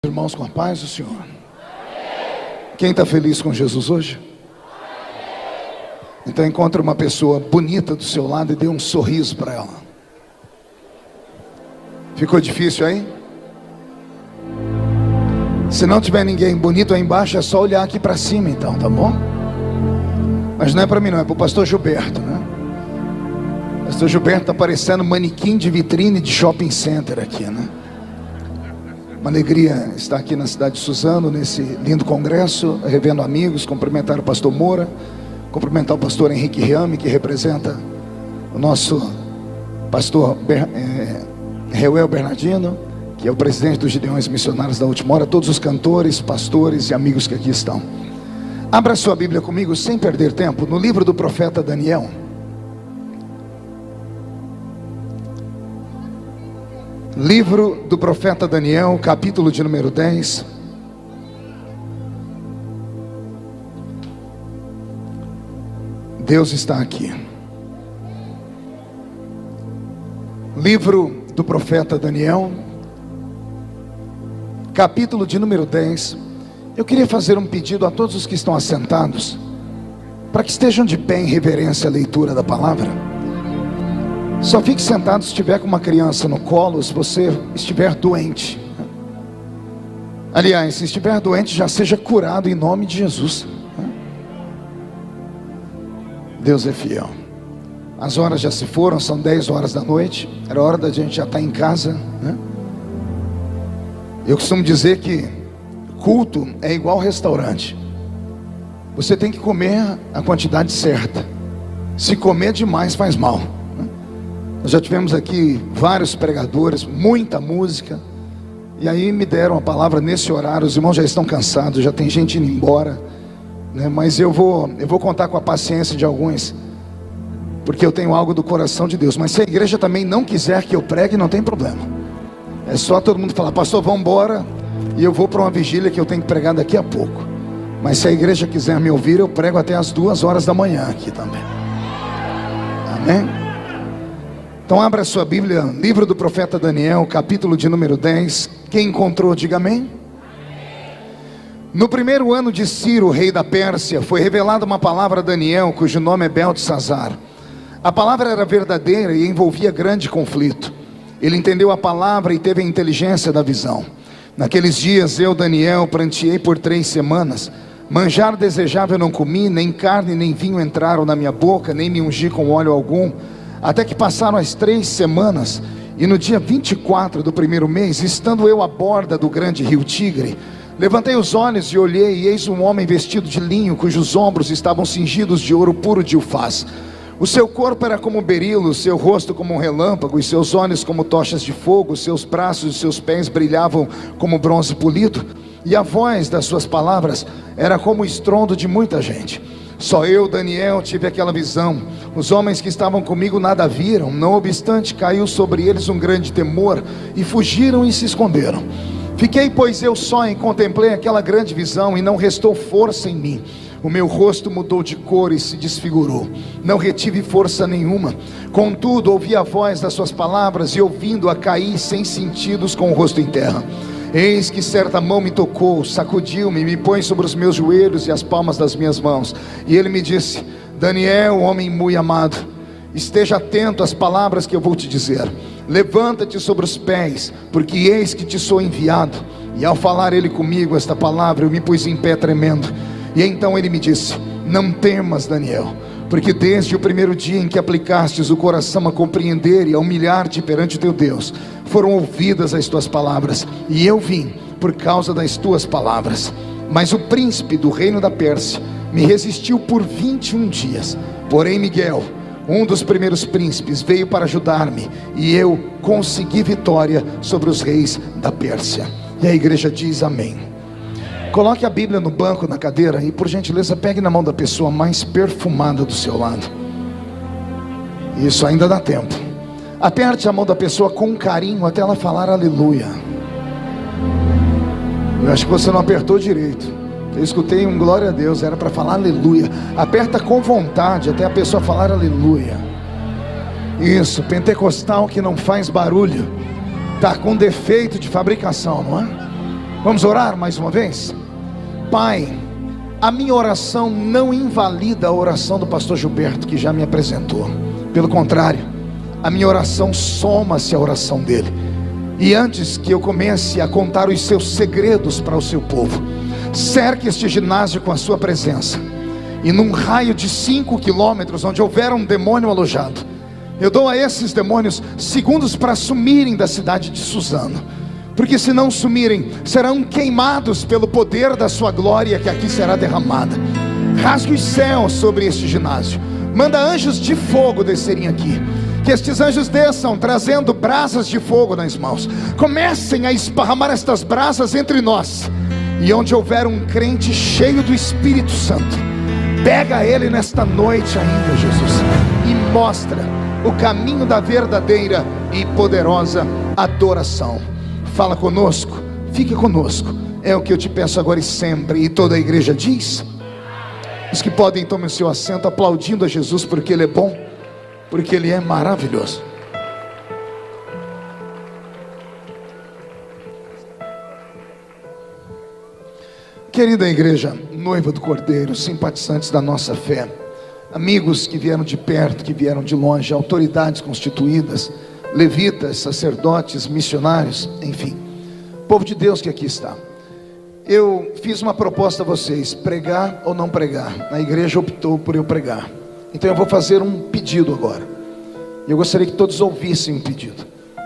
Irmãos, com a paz do Senhor. Quem está feliz com Jesus hoje? Então encontre uma pessoa bonita do seu lado e dê um sorriso para ela. Ficou difícil aí? Se não tiver ninguém bonito aí embaixo, é só olhar aqui para cima então, tá bom? Mas não é para mim não, é para o pastor Gilberto, né? O pastor Gilberto está parecendo manequim de vitrine de shopping center aqui, né? Uma alegria estar aqui na cidade de Suzano, nesse lindo congresso, revendo amigos, cumprimentar o pastor Moura, cumprimentar o pastor Henrique Riame, que representa o nosso pastor Reuel Bernardino, que é o presidente dos Gideões Missionários da Última Hora, todos os cantores, pastores e amigos que aqui estão. Abra sua Bíblia comigo, sem perder tempo, no livro do profeta Daniel. Livro do profeta Daniel, capítulo de número 10. Deus está aqui. Livro do profeta Daniel, capítulo de número 10. Eu queria fazer um pedido a todos os que estão assentados, para que estejam de pé em reverência à leitura da palavra. Só fique sentado se estiver com uma criança no colo, se você estiver doente. Aliás, se estiver doente, já seja curado em nome de Jesus. Deus é fiel. As horas já se foram, são 10 horas da noite. Era hora da gente já estar em casa, né? Eu costumo dizer que culto é igual restaurante. Você tem que comer a quantidade certa. Se comer demais faz mal. Nós já tivemos aqui vários pregadores, muita música, e aí me deram a palavra nesse horário. Os irmãos já estão cansados, já tem gente indo embora, né? Mas eu vou contar com a paciência de alguns, porque eu tenho algo do coração de Deus. Mas se a igreja também não quiser que eu pregue, não tem problema. É só todo mundo falar: pastor, vamos embora, e eu vou para uma vigília que eu tenho que pregar daqui a pouco. Mas se a igreja quiser me ouvir, eu prego até as 2 horas da manhã aqui também. Amém? Então abra a sua Bíblia, livro do profeta Daniel, capítulo de número 10. Quem encontrou, diga amém. No primeiro ano de Ciro, rei da Pérsia, foi revelada uma palavra a Daniel, cujo nome é Beltesazar. A palavra era verdadeira e envolvia grande conflito. Ele entendeu a palavra e teve a inteligência da visão. Naqueles dias eu, Daniel, pranteei por 3 semanas. Manjar desejável não comi, nem carne nem vinho entraram na minha boca, nem me ungi com óleo algum. Até que passaram as 3 semanas, e no dia 24 do primeiro mês, estando eu à borda do grande rio Tigre, levantei os olhos e olhei, e eis um homem vestido de linho, cujos ombros estavam cingidos de ouro puro de Ufaz. O seu corpo era como berilo, o seu rosto como um relâmpago, e seus olhos como tochas de fogo, os seus braços e seus pés brilhavam como bronze polido, e a voz das suas palavras era como o estrondo de muita gente. Só eu, Daniel, tive aquela visão. Os homens que estavam comigo nada viram. Não obstante, caiu sobre eles um grande temor, e fugiram e se esconderam. Fiquei, pois, eu só e contemplei aquela grande visão, e não restou força em mim. O meu rosto mudou de cor e se desfigurou. Não retive força nenhuma. Contudo, ouvi a voz das suas palavras, e ouvindo-a caí sem sentidos com o rosto em terra. Eis que certa mão me tocou, sacudiu-me, me põe sobre os meus joelhos e as palmas das minhas mãos. E ele me disse: Daniel, homem muito amado, esteja atento às palavras que eu vou te dizer. Levanta-te sobre os pés, porque eis que te sou enviado. E ao falar ele comigo esta palavra, eu me pus em pé tremendo. E então ele me disse: não temas, Daniel, porque desde o primeiro dia em que aplicastes o coração a compreender e a humilhar-te perante o teu Deus, foram ouvidas as tuas palavras, e eu vim por causa das tuas palavras. Mas o príncipe do reino da Pérsia me resistiu por 21 dias. Porém Miguel, um dos primeiros príncipes, veio para ajudar-me, e eu consegui vitória sobre os reis da Pérsia. E a igreja diz amém. Coloque a Bíblia no banco, na cadeira, e por gentileza pegue na mão da pessoa mais perfumada do seu lado. Isso ainda dá tempo. Aperte a mão da pessoa com carinho até ela falar aleluia. Eu acho que você não apertou direito. Eu escutei um glória a Deus, era para falar aleluia. Aperta com vontade até a pessoa falar aleluia. Isso, pentecostal que não faz barulho está com defeito de fabricação, não é? Vamos orar mais uma vez? Pai, a minha oração não invalida a oração do pastor Gilberto, que já me apresentou. Pelo contrário, a minha oração soma-se à oração dele. E antes que eu comece a contar os seus segredos para o seu povo, cerque este ginásio com a sua presença. E num raio de 5 quilômetros, onde houver um demônio alojado, eu dou a esses demônios segundos para sumirem da cidade de Suzano. Porque se não sumirem, serão queimados pelo poder da sua glória que aqui será derramada. Rasgue os céus sobre este ginásio. Manda anjos de fogo descerem aqui. Que estes anjos desçam trazendo brasas de fogo nas mãos. Comecem a esparramar estas brasas entre nós. E onde houver um crente cheio do Espírito Santo, pega ele nesta noite ainda, Jesus, e mostra o caminho da verdadeira e poderosa adoração. Fala conosco, fique conosco, é o que eu te peço agora e sempre. E toda a igreja diz: os que podem, tomem o seu assento, aplaudindo a Jesus, porque Ele é bom, porque Ele é maravilhoso. Querida igreja, noiva do Cordeiro, simpatizantes da nossa fé, amigos que vieram de perto, que vieram de longe, autoridades constituídas, levitas, sacerdotes, missionários, enfim, povo de Deus que aqui está. Eu fiz uma proposta a vocês: pregar ou não pregar. A igreja optou por eu pregar. Então eu vou fazer um pedido agora. Eu gostaria que todos ouvissem o pedido.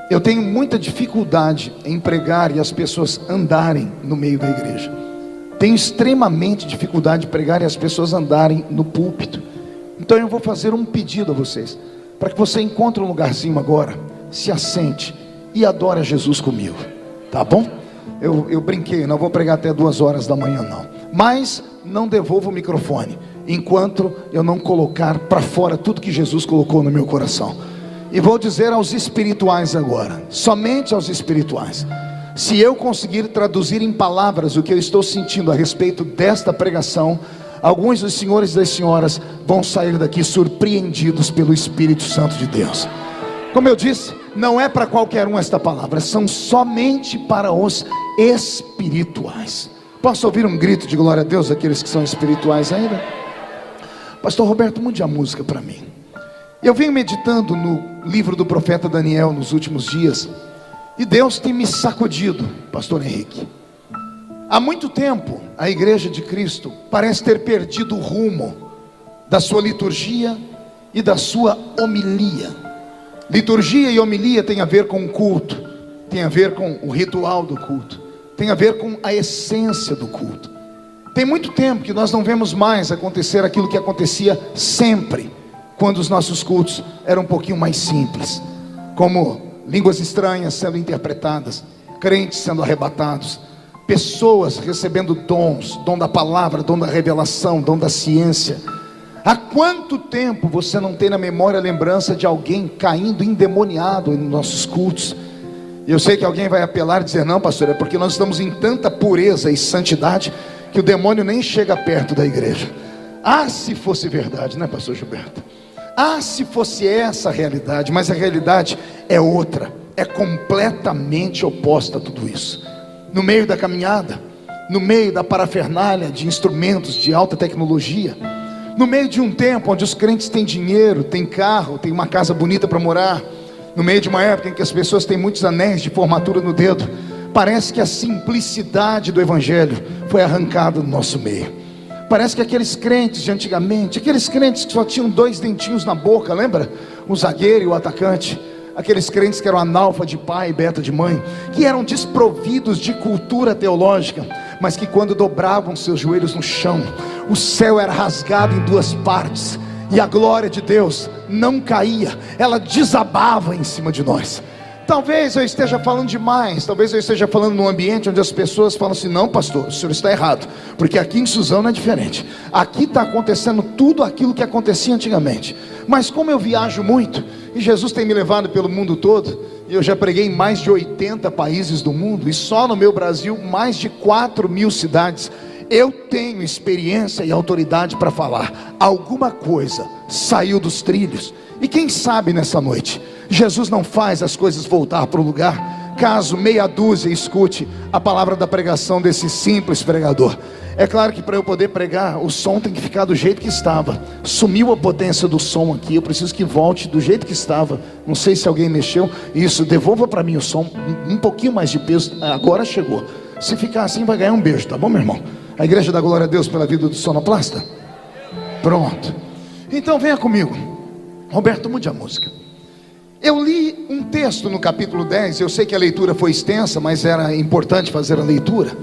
Eu tenho muita dificuldade em pregar e as pessoas andarem no meio da igreja. Tenho extremamente dificuldade de pregar e as pessoas andarem no púlpito. Então eu vou fazer um pedido a vocês, para que você encontre um lugarzinho agora, se assente e adore a Jesus comigo, tá bom? Eu brinquei, não vou pregar até 2 horas da manhã não, mas não devolvo o microfone enquanto eu não colocar para fora tudo que Jesus colocou no meu coração. E vou dizer aos espirituais agora, somente aos espirituais: se eu conseguir traduzir em palavras o que eu estou sentindo a respeito desta pregação, alguns dos senhores e das senhoras vão sair daqui surpreendidos pelo Espírito Santo de Deus. Como eu disse, não é para qualquer um esta palavra, são somente para os espirituais. Posso ouvir um grito de glória a Deus daqueles que são espirituais ainda? Pastor Roberto, mude a música para mim. Eu venho meditando no livro do profeta Daniel nos últimos dias, e Deus tem me sacudido, pastor Henrique. Há muito tempo a igreja de Cristo parece ter perdido o rumo da sua liturgia e da sua homilia. Liturgia e homilia tem a ver com o culto, tem a ver com o ritual do culto, tem a ver com a essência do culto. Tem muito tempo que nós não vemos mais acontecer aquilo que acontecia sempre, quando os nossos cultos eram um pouquinho mais simples, como línguas estranhas sendo interpretadas, crentes sendo arrebatados, pessoas recebendo dons, dom da palavra, dom da revelação, dom da ciência. Há quanto tempo você não tem na memória a lembrança de alguém caindo endemoniado nos nossos cultos? Eu sei que alguém vai apelar e dizer: não, pastor, é porque nós estamos em tanta pureza e santidade que o demônio nem chega perto da igreja. Ah, se fosse verdade, né, pastor Gilberto? Ah, se fosse essa a realidade, mas a realidade é outra, é completamente oposta a tudo isso. No meio da caminhada, no meio da parafernália de instrumentos de alta tecnologia, no meio de um tempo onde os crentes têm dinheiro, têm carro, têm uma casa bonita para morar, no meio de uma época em que as pessoas têm muitos anéis de formatura no dedo, parece que a simplicidade do evangelho foi arrancada do nosso meio. Parece que aqueles crentes de antigamente, aqueles crentes que só tinham 2 dentinhos na boca, lembra? O zagueiro e o atacante. Aqueles crentes que eram analfa de pai e beta de mãe, que eram desprovidos de cultura teológica, mas que quando dobravam seus joelhos no chão, o céu era rasgado em 2 partes, e a glória de Deus não caía, ela desabava em cima de nós. Talvez eu esteja falando demais, talvez eu esteja falando num ambiente onde as pessoas falam assim: não, pastor, o senhor está errado, porque aqui em Suzano é diferente, aqui está acontecendo tudo aquilo que acontecia antigamente. Mas como eu viajo muito, e Jesus tem me levado pelo mundo todo, e eu já preguei em mais de 80 países do mundo, e só no meu Brasil mais de 4.000 cidades, eu tenho experiência e autoridade para falar: alguma coisa saiu dos trilhos. E quem sabe nessa noite Jesus não faz as coisas voltar para o lugar caso meia dúzia escute a palavra da pregação desse simples pregador. É claro que para eu poder pregar, o som tem que ficar do jeito que estava. Sumiu a potência do som aqui, eu preciso que volte do jeito que estava. Não sei se alguém mexeu. Isso, devolva para mim o som, um pouquinho mais de peso. Agora chegou. Se ficar assim vai ganhar um beijo, tá bom, meu irmão? A igreja dá glória a Deus pela vida do sonoplasta? Pronto. Então venha comigo. Roberto, mude a música. Eu li um texto no capítulo 10. Eu sei que a leitura foi extensa, mas era importante fazer a leitura.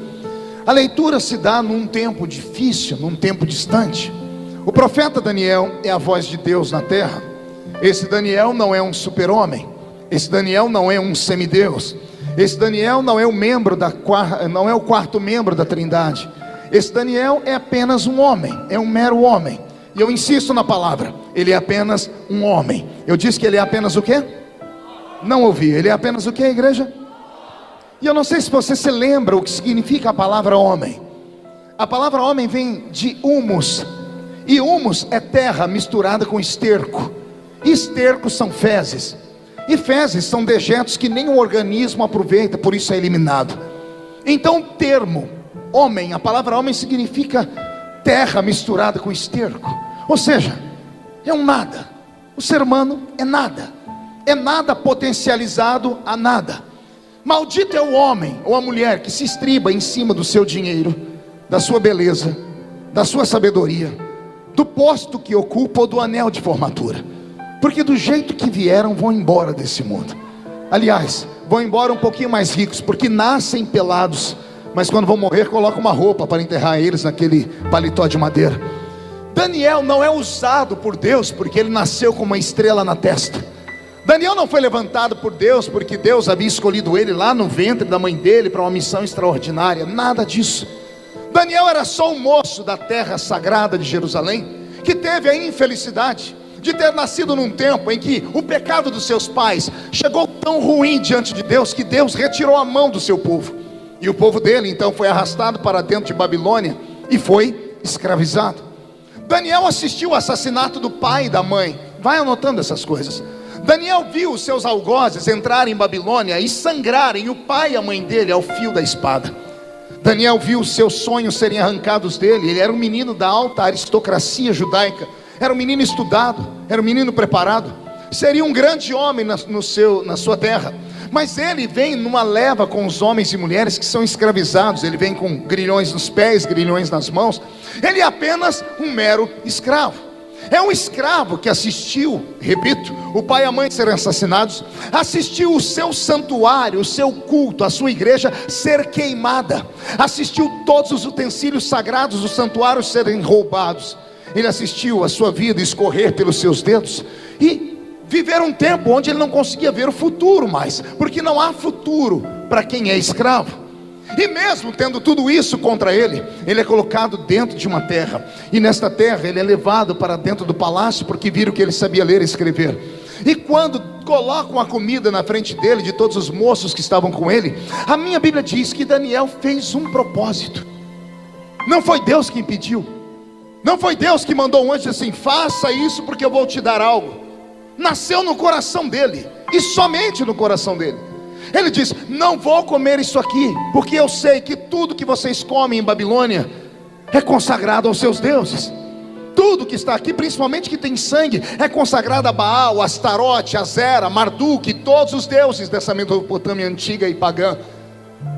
A leitura se dá num tempo difícil, num tempo distante. O profeta Daniel é a voz de Deus na terra. Esse Daniel não é um super-homem. Esse Daniel não é um semideus. Esse Daniel não é o quarto membro da Trindade. Esse Daniel é apenas um homem, é um mero homem. E eu insisto na palavra, ele é apenas um homem. Eu disse que ele é apenas o quê? Não ouvi, ele é apenas o quê, igreja? E eu não sei se você se lembra o que significa a palavra homem. A palavra homem vem de humus. E humus é terra misturada com esterco. E esterco são fezes. E fezes são dejetos que nenhum organismo aproveita, por isso é eliminado. Então o termo homem, a palavra homem significa terra misturada com esterco. Ou seja, é um nada. O ser humano é nada. É nada potencializado a nada. Maldito é o homem ou a mulher que se estriba em cima do seu dinheiro, da sua beleza, da sua sabedoria, do posto que ocupa ou do anel de formatura. Porque do jeito que vieram, vão embora desse mundo. Aliás, vão embora um pouquinho mais ricos, porque nascem pelados, mas quando vão morrer, colocam uma roupa para enterrar eles naquele paletó de madeira. Daniel não é usado por Deus, porque ele nasceu com uma estrela na testa. Daniel não foi levantado por Deus, porque Deus havia escolhido ele lá no ventre da mãe dele, para uma missão extraordinária. Nada disso. Daniel era só um moço da terra sagrada de Jerusalém, que teve a infelicidade de ter nascido num tempo em que o pecado dos seus pais chegou tão ruim diante de Deus, que Deus retirou a mão do seu povo. E o povo dele então foi arrastado para dentro de Babilônia e foi escravizado. Daniel assistiu ao assassinato do pai e da mãe. Vai anotando essas coisas. Daniel viu os seus algozes entrarem em Babilônia e sangrarem o pai e a mãe dele ao fio da espada. Daniel viu os seus sonhos serem arrancados dele. Ele era um menino da alta aristocracia judaica. Era um menino estudado, era um menino preparado. Seria um grande homem na sua terra. Mas ele vem numa leva com os homens e mulheres que são escravizados. Ele vem com grilhões nos pés, grilhões nas mãos. Ele é apenas um mero escravo. É um escravo que assistiu, repito, o pai e a mãe serem assassinados, assistiu o seu santuário, o seu culto, a sua igreja ser queimada, assistiu todos os utensílios sagrados do santuário serem roubados. Ele assistiu a sua vida escorrer pelos seus dedos e viver um tempo onde ele não conseguia ver o futuro mais, porque não há futuro para quem é escravo. E mesmo tendo tudo isso contra ele, ele é colocado dentro de uma terra. E nesta terra ele é levado para dentro do palácio, porque viram que ele sabia ler e escrever. E quando colocam a comida na frente dele, de todos os moços que estavam com ele, a minha Bíblia diz que Daniel fez um propósito. Não foi Deus que impediu. Não foi Deus que mandou um anjo assim: faça isso porque eu vou te dar algo. Nasceu no coração dele, e somente no coração dele. Ele diz: não vou comer isso aqui, porque eu sei que tudo que vocês comem em Babilônia é consagrado aos seus deuses. Tudo que está aqui, principalmente que tem sangue, é consagrado a Baal, Astarote, Azera, Marduk, todos os deuses dessa Mesopotâmia antiga e pagã.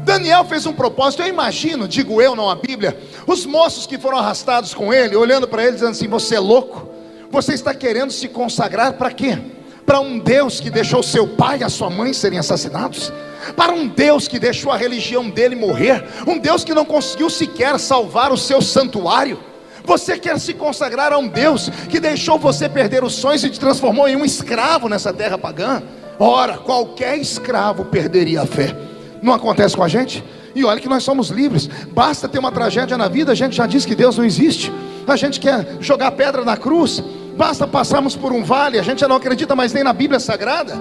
Daniel fez um propósito. Eu imagino, digo eu, não a Bíblia, os moços que foram arrastados com ele, olhando para ele, dizendo assim: você é louco? Você está querendo se consagrar para quê? Para um Deus que deixou seu pai e a sua mãe serem assassinados? Para um Deus que deixou a religião dele morrer? Um Deus que não conseguiu sequer salvar o seu santuário? Você quer se consagrar a um Deus que deixou você perder os sonhos e te transformou em um escravo nessa terra pagã? Ora, qualquer escravo perderia a fé. Não acontece com a gente? E olha que nós somos livres. Basta ter uma tragédia na vida, a gente já diz que Deus não existe. A gente quer jogar pedra na cruz. Basta passarmos por um vale, a gente já não acredita mais nem na Bíblia Sagrada.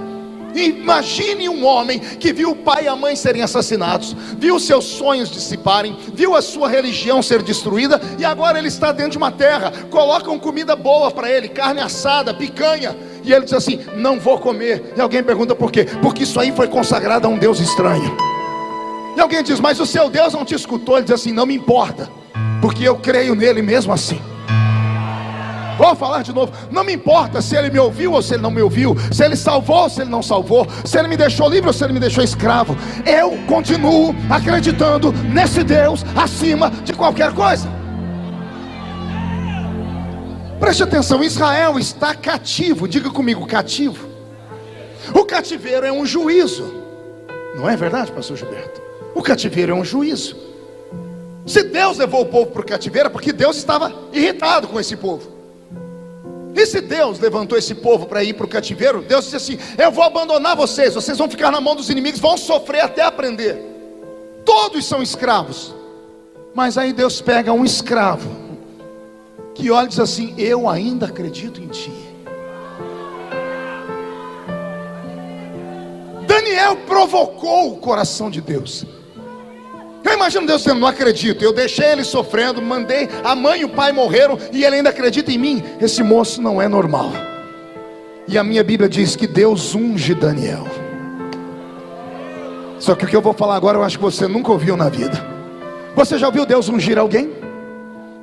Imagine um homem que viu o pai e a mãe serem assassinados, viu seus sonhos dissiparem, viu a sua religião ser destruída, e agora ele está dentro de uma terra. Colocam comida boa para ele, carne assada, picanha, e ele diz assim: não vou comer. E alguém pergunta por quê? Porque isso aí foi consagrado a um Deus estranho. E alguém diz: mas o seu Deus não te escutou. Ele diz assim: não me importa, porque eu creio nele mesmo assim. Vou falar de novo: não me importa se ele me ouviu ou se ele não me ouviu, se ele salvou ou se ele não salvou, se ele me deixou livre ou se ele me deixou escravo. Eu continuo acreditando nesse Deus acima de qualquer coisa. Preste atenção: Israel está cativo. Diga comigo: cativo. O cativeiro é um juízo. Não é verdade, pastor Gilberto? O cativeiro é um juízo. Se Deus levou o povo para o cativeiro, é porque Deus estava irritado com esse povo. E se Deus levantou esse povo para ir para o cativeiro, Deus disse assim: eu vou abandonar vocês, vocês vão ficar na mão dos inimigos, vão sofrer até aprender. Todos são escravos. Mas aí Deus pega um escravo que olha e diz assim: eu ainda acredito em ti. Daniel provocou o coração de Deus. Eu imagino Deus dizendo: não acredito, eu deixei ele sofrendo, mandei, a mãe e o pai morreram e ele ainda acredita em mim. Esse moço não é normal. E a minha Bíblia diz que Deus unge Daniel. Só que o que eu vou falar agora eu acho que você nunca ouviu na vida. Você já ouviu Deus ungir alguém?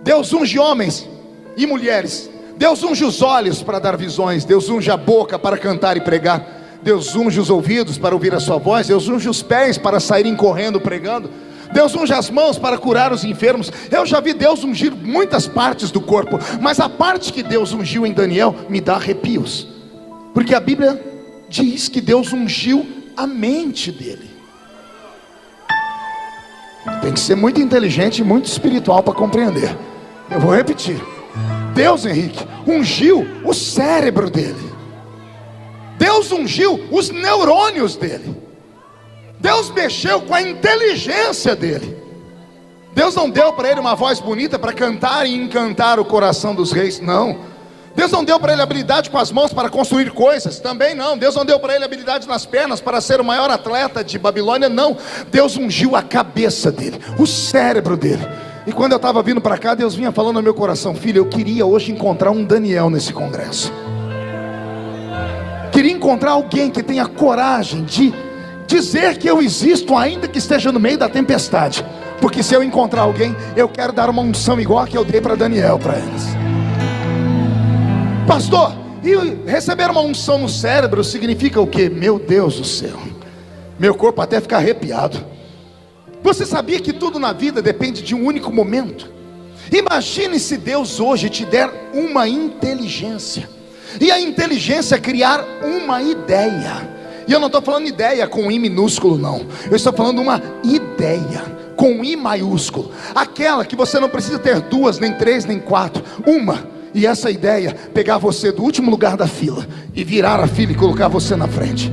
Deus unge homens e mulheres. Deus unge os olhos para dar visões. Deus unge a boca para cantar e pregar. Deus unge os ouvidos para ouvir a sua voz. Deus unge os pés para saírem correndo pregando. Deus unge as mãos para curar os enfermos. Eu já vi Deus ungir muitas partes do corpo, mas a parte que Deus ungiu em Daniel me dá arrepios, porque a Bíblia diz que Deus ungiu a mente dele. Tem que ser muito inteligente e muito espiritual para compreender. Eu vou repetir: Deus, Henrique, ungiu o cérebro dele. Deus ungiu os neurônios dele. Deus mexeu com a inteligência dele. Deus não deu para ele uma voz bonita para cantar e encantar o coração dos reis, não. Deus não deu para ele habilidade com as mãos para construir coisas, também não. Deus não deu para ele habilidade nas pernas para ser o maior atleta de Babilônia, não. Deus ungiu a cabeça dele, o cérebro dele. E quando eu estava vindo para cá, Deus vinha falando no meu coração: filho, eu queria hoje encontrar um Daniel nesse congresso. Queria encontrar alguém que tenha coragem de dizer que eu existo, ainda que esteja no meio da tempestade. Porque se eu encontrar alguém, eu quero dar uma unção igual a que eu dei para Daniel para eles. Pastor, e receber uma unção no cérebro significa o quê? Meu Deus do céu, meu corpo até fica arrepiado. Você sabia que tudo na vida depende de um único momento? Imagine se Deus hoje te der uma inteligência, e a inteligência criar uma ideia. E eu não estou falando ideia com I minúsculo, não. Eu estou falando uma ideia com I maiúsculo. Aquela que você não precisa ter duas, nem três, nem quatro. Uma. E essa ideia, pegar você do último lugar da fila e virar a fila e colocar você na frente.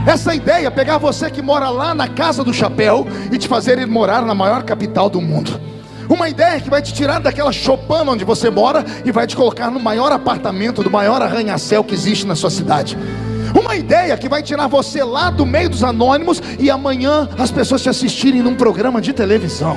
Essa ideia, pegar você que mora lá na Casa do Chapéu e te fazer ir morar na maior capital do mundo. Uma ideia que vai te tirar daquela choupana onde você mora e vai te colocar no maior apartamento, do maior arranha-céu que existe na sua cidade. Uma ideia que vai tirar você lá do meio dos anônimos e amanhã as pessoas te assistirem num programa de televisão.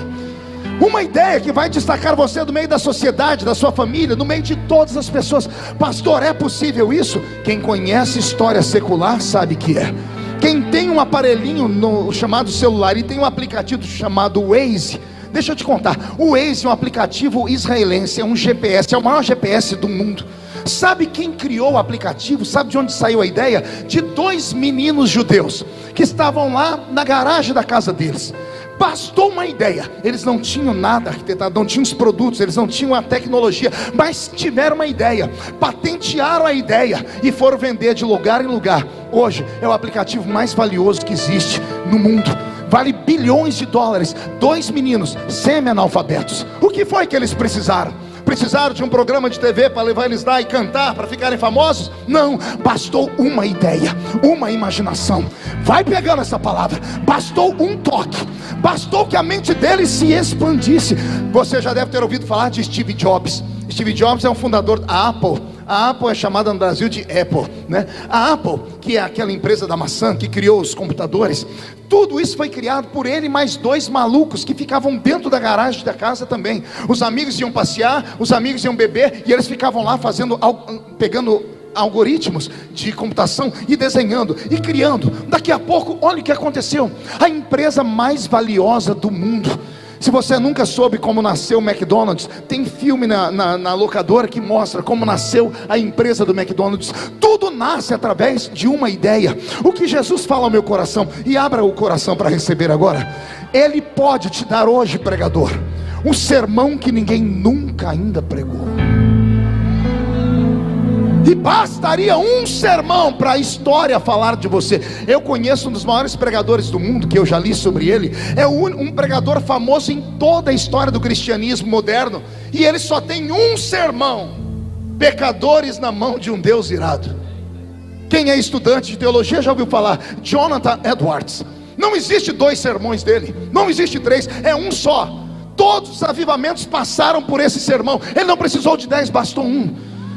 Uma ideia que vai destacar você do meio da sociedade, da sua família, no meio de todas as pessoas. Pastor, é possível isso? Quem conhece história secular sabe que é. Quem tem um aparelhinho chamado celular e tem um aplicativo chamado Waze, deixa eu te contar, o Waze é um aplicativo israelense, é um GPS, é o maior GPS do mundo. Sabe quem criou o aplicativo? Sabe de onde saiu a ideia? De dois meninos judeus que estavam lá na garagem da casa deles. Bastou uma ideia. Eles não tinham nada arquitetado, não tinham os produtos, eles não tinham a tecnologia, mas tiveram uma ideia, patentearam a ideia e foram vender de lugar em lugar. Hoje é o aplicativo mais valioso que existe no mundo. Vale bilhões de dólares. Dois meninos semi-analfabetos. O que foi que eles precisaram? Precisaram de um programa de TV para levar eles lá e cantar, para ficarem famosos? Não, bastou uma ideia, uma imaginação. Vai pegando essa palavra. Bastou um toque, bastou que a mente deles se expandisse. Você já deve ter ouvido falar de Steve Jobs. Steve Jobs é um fundador da Apple. A Apple é chamada no Brasil de Apple, né? A Apple, que é aquela empresa da maçã que criou os computadores, tudo isso foi criado por ele, mais dois malucos que ficavam dentro da garagem da casa também. Os amigos iam passear, os amigos iam beber, e eles ficavam lá fazendo, pegando algoritmos de computação e desenhando e criando. Daqui a pouco, olha o que aconteceu. A empresa mais valiosa do mundo. Se você nunca soube como nasceu o McDonald's, tem filme na locadora que mostra como nasceu a empresa do McDonald's. Tudo nasce através de uma ideia. O que Jesus fala ao meu coração, e abra o coração para receber agora. Ele pode te dar hoje, pregador, um sermão que ninguém nunca ainda pregou. E bastaria um sermão para a história falar de você. Eu conheço um dos maiores pregadores do mundo, que eu já li sobre ele. É um pregador famoso em toda a história do cristianismo moderno. E ele só tem um sermão: pecadores na mão de um Deus irado. Quem é estudante de teologia já ouviu falar? Jonathan Edwards. Não existe 2 sermões dele, não existe 3, é um só. Todos os avivamentos passaram por esse sermão. Ele não precisou de 10, bastou um.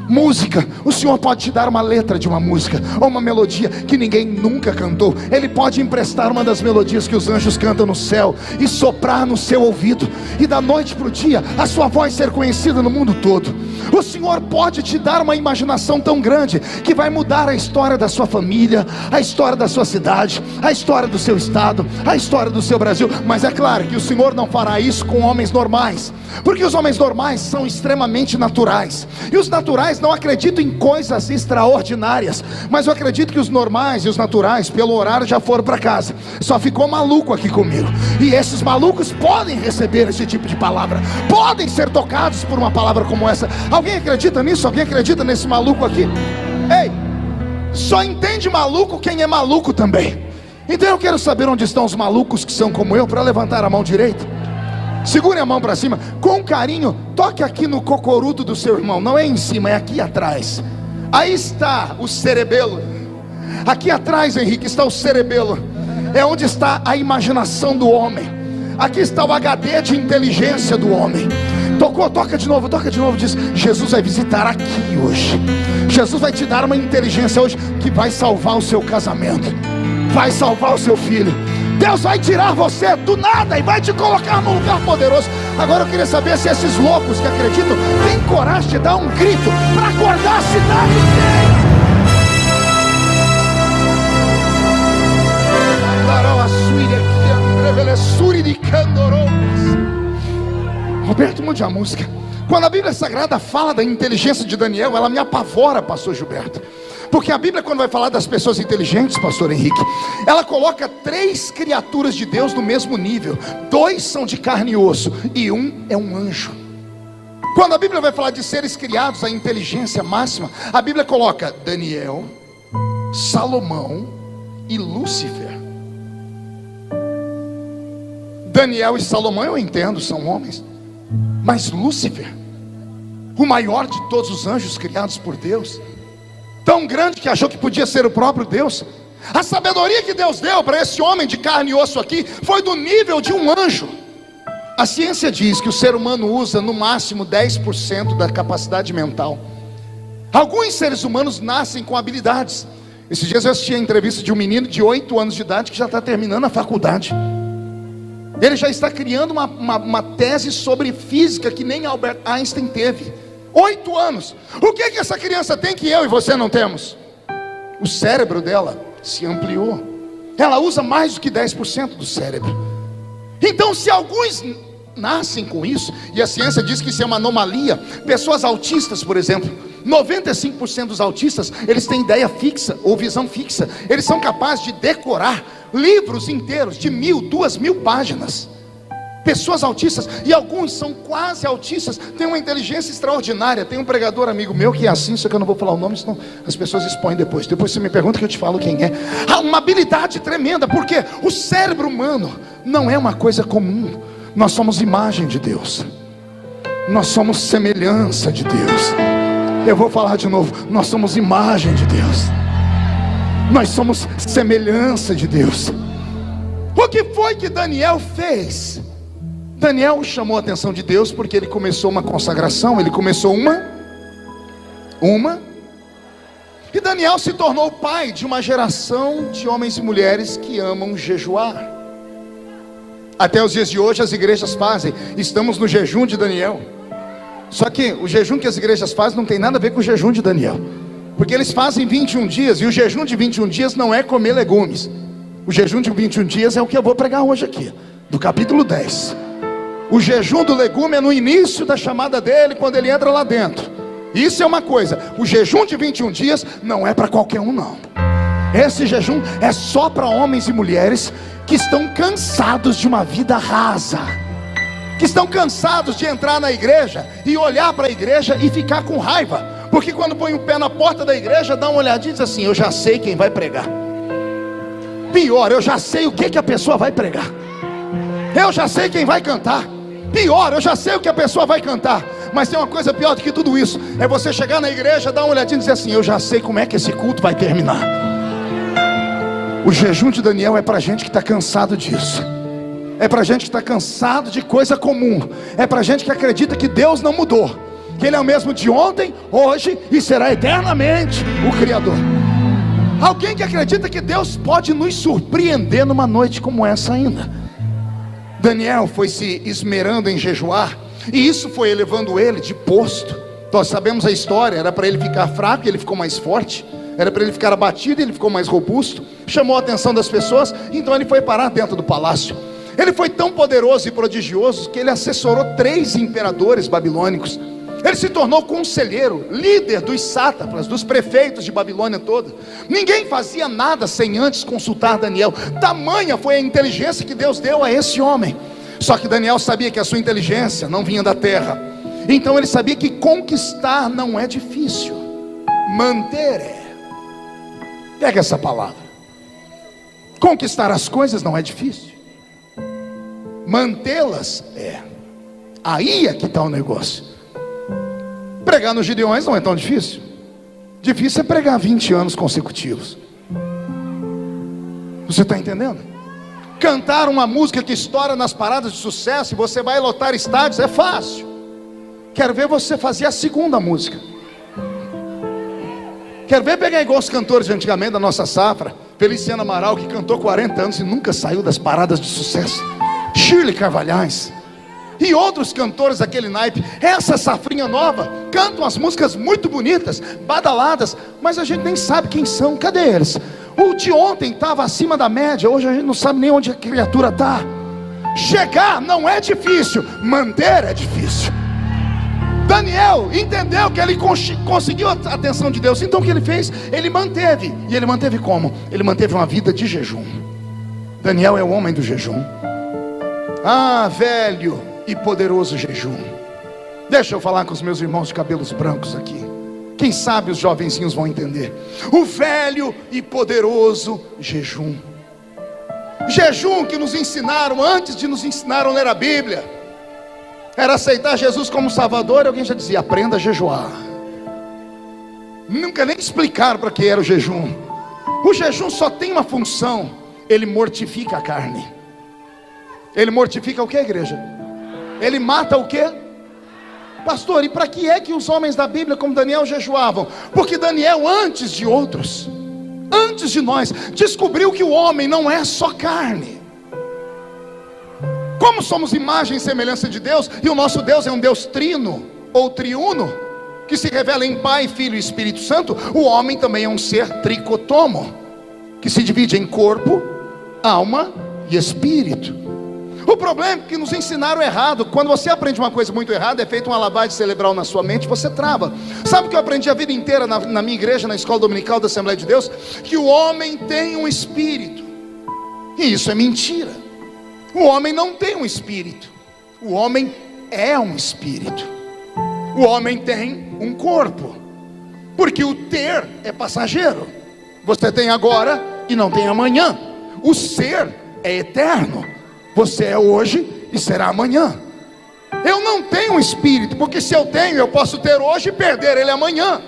Música, o Senhor pode te dar uma letra de uma música, ou uma melodia que ninguém nunca cantou. Ele pode emprestar uma das melodias que os anjos cantam no céu e soprar no seu ouvido, e da noite para o dia a sua voz ser conhecida no mundo todo. O Senhor pode te dar uma imaginação tão grande que vai mudar a história da sua família, a história da sua cidade, a história do seu estado, a história do seu Brasil. Mas é claro que o Senhor não fará isso com homens normais, porque os homens normais são extremamente naturais, e os naturais não acreditam em coisas extraordinárias. Mas eu acredito que os normais e os naturais, pelo horário, já foram para casa. Só ficou maluco aqui comigo, e esses malucos podem receber esse tipo de palavra, podem ser tocados por uma palavra como essa. Alguém acredita nisso? Alguém acredita nesse maluco aqui? Ei, só entende maluco quem é maluco também. Então eu quero saber onde estão os malucos que são como eu, para levantar a mão direita. Segure a mão para cima, com carinho, toque aqui no cocorudo do seu irmão. Não é em cima, é aqui atrás. Aí está o cerebelo. Aqui atrás, Henrique, está o cerebelo. É onde está a imaginação do homem. Aqui está o HD de inteligência do homem. Tocou, toca de novo, diz: Jesus vai visitar aqui hoje. Jesus vai te dar uma inteligência hoje que vai salvar o seu casamento, vai salvar o seu filho. Deus vai tirar você do nada e vai te colocar num lugar poderoso. Agora eu queria saber se esses loucos que acreditam têm coragem de dar um grito para acordar a cidade inteira. Roberto, mude a música. Quando a Bíblia Sagrada fala da inteligência de Daniel, ela me apavora, pastor Gilberto. Porque a Bíblia, quando vai falar das pessoas inteligentes, pastor Henrique, ela coloca 3 criaturas de Deus no mesmo nível. 2 são de carne e osso, e um é um anjo. Quando a Bíblia vai falar de seres criados, a inteligência máxima, a Bíblia coloca Daniel, Salomão e Lúcifer. Daniel e Salomão eu entendo, são homens. Mas Lúcifer, o maior de todos os anjos criados por Deus, tão grande que achou que podia ser o próprio Deus. A sabedoria que Deus deu para esse homem de carne e osso aqui foi do nível de um anjo. A ciência diz que o ser humano usa no máximo 10% da capacidade mental. Alguns seres humanos nascem com habilidades. Esses dias eu assisti a entrevista de um menino de 8 anos de idade que já está terminando a faculdade. Ele já está criando uma tese sobre física que nem Albert Einstein teve. 8 anos. O que essa criança tem que eu e você não temos? O cérebro dela se ampliou. Ela usa mais do que 10% do cérebro. Então, se alguns nascem com isso, e a ciência diz que isso é uma anomalia. Pessoas autistas, por exemplo, 95% dos autistas, eles têm ideia fixa ou visão fixa. Eles são capazes de decorar livros inteiros de 1.000, 2.000 páginas. Pessoas autistas, e alguns são quase autistas, têm uma inteligência extraordinária. Tem um pregador amigo meu que é assim, só que eu não vou falar o nome, senão as pessoas expõem depois. Depois você me pergunta que eu te falo quem é. Há uma habilidade tremenda, porque o cérebro humano não é uma coisa comum. Nós somos imagem de Deus, nós somos semelhança de Deus. Eu vou falar de novo, nós somos imagem de Deus, nós somos semelhança de Deus. O que foi que Daniel fez? Daniel chamou a atenção de Deus porque ele começou uma consagração. Ele começou e Daniel se tornou pai de uma geração de homens e mulheres que amam jejuar. Até os dias de hoje as igrejas fazem. Estamos no jejum de Daniel. Só que o jejum que as igrejas fazem não tem nada a ver com o jejum de Daniel. Porque eles fazem 21 dias, e o jejum de 21 dias não é comer legumes. O jejum de 21 dias é o que eu vou pregar hoje aqui, do capítulo 10. O jejum do legume é no início da chamada dele, quando ele entra lá dentro. Isso é uma coisa. O jejum de 21 dias não é para qualquer um, não. Esse jejum é só para homens e mulheres que estão cansados de uma vida rasa, que estão cansados de entrar na igreja e olhar para a igreja e ficar com raiva, porque quando põe o pé na porta da igreja, dá uma olhadinha e diz assim: eu já sei quem vai pregar. Pior, eu já sei o que a pessoa vai pregar. Eu já sei quem vai cantar. Pior, eu já sei o que a pessoa vai cantar. Mas tem uma coisa pior do que tudo isso: é você chegar na igreja, dar uma olhadinha e dizer assim: eu já sei como é que esse culto vai terminar. O jejum de Daniel é para gente que está cansado disso. É para gente que está cansado de coisa comum. É para gente que acredita que Deus não mudou, que Ele é o mesmo de ontem, hoje e será eternamente o Criador. Alguém que acredita que Deus pode nos surpreender numa noite como essa ainda. Daniel foi se esmerando em jejuar, e isso foi elevando ele de posto. Nós sabemos a história. Era para ele ficar fraco e ele ficou mais forte. Era para ele ficar abatido e ele ficou mais robusto. Chamou a atenção das pessoas, então ele foi parar dentro do palácio. Ele foi tão poderoso e prodigioso que ele assessorou 3 imperadores babilônicos. Ele se tornou conselheiro, líder dos sátrapas, dos prefeitos de Babilônia toda. Ninguém fazia nada sem antes consultar Daniel. Tamanha foi a inteligência que Deus deu a esse homem. Só que Daniel sabia que a sua inteligência não vinha da terra. Então ele sabia que conquistar não é difícil, manter é. Pega essa palavra. Conquistar as coisas não é difícil, mantê-las é. Aí é que está o negócio. Pregar nos Gideões não é tão difícil. Difícil é pregar 20 anos consecutivos. Você está entendendo? Cantar uma música que estoura nas paradas de sucesso e você vai lotar estádios é fácil. Quero ver você fazer a segunda música. Quero ver pegar igual os cantores de antigamente da nossa safra, Feliciano Amaral, que cantou 40 anos e nunca saiu das paradas de sucesso. Shirley Carvalhais e outros cantores daquele naipe. Essa safrinha nova cantam as músicas muito bonitas, badaladas, mas a gente nem sabe quem são. Cadê eles? O de ontem estava acima da média, hoje a gente não sabe nem onde a criatura está. Chegar não é difícil, manter é difícil. Daniel entendeu que ele conseguiu a atenção de Deus. Então o que ele fez? Ele manteve. E ele manteve como? Ele manteve uma vida de jejum. Daniel é o homem do jejum. Ah, velho e poderoso jejum. Deixa eu falar com os meus irmãos de cabelos brancos aqui. Quem sabe os jovenzinhos vão entender. O velho e poderoso jejum. Jejum que nos ensinaram antes de nos ensinar a ler a Bíblia. Era aceitar Jesus como Salvador, e alguém já dizia: aprenda a jejuar. Nunca nem explicaram para que era o jejum. O jejum só tem uma função: ele mortifica a carne. Ele mortifica o que, igreja? Ele mata o que? Pastor, e para que é que os homens da Bíblia como Daniel jejuavam? Porque Daniel, antes de outros, antes de nós, descobriu que o homem não é só carne. Como somos imagem e semelhança de Deus, e o nosso Deus é um Deus trino, ou triuno, que se revela em Pai, Filho e Espírito Santo, o homem também é um ser tricotomo, que se divide em corpo, alma e espírito. O problema é que nos ensinaram errado. Quando você aprende uma coisa muito errada, é feita uma lavagem cerebral na sua mente, você trava. Sabe o que eu aprendi a vida inteira na minha igreja, na escola dominical da Assembleia de Deus? Que o homem tem um espírito. E isso é mentira. O homem não tem um espírito. O homem é um espírito. O homem tem um corpo. Porque o ter é passageiro. Você tem agora e não tem amanhã. O ser é eterno. Você é hoje e será amanhã. Eu não tenho um espírito, porque se eu tenho, eu posso ter hoje e perder ele amanhã.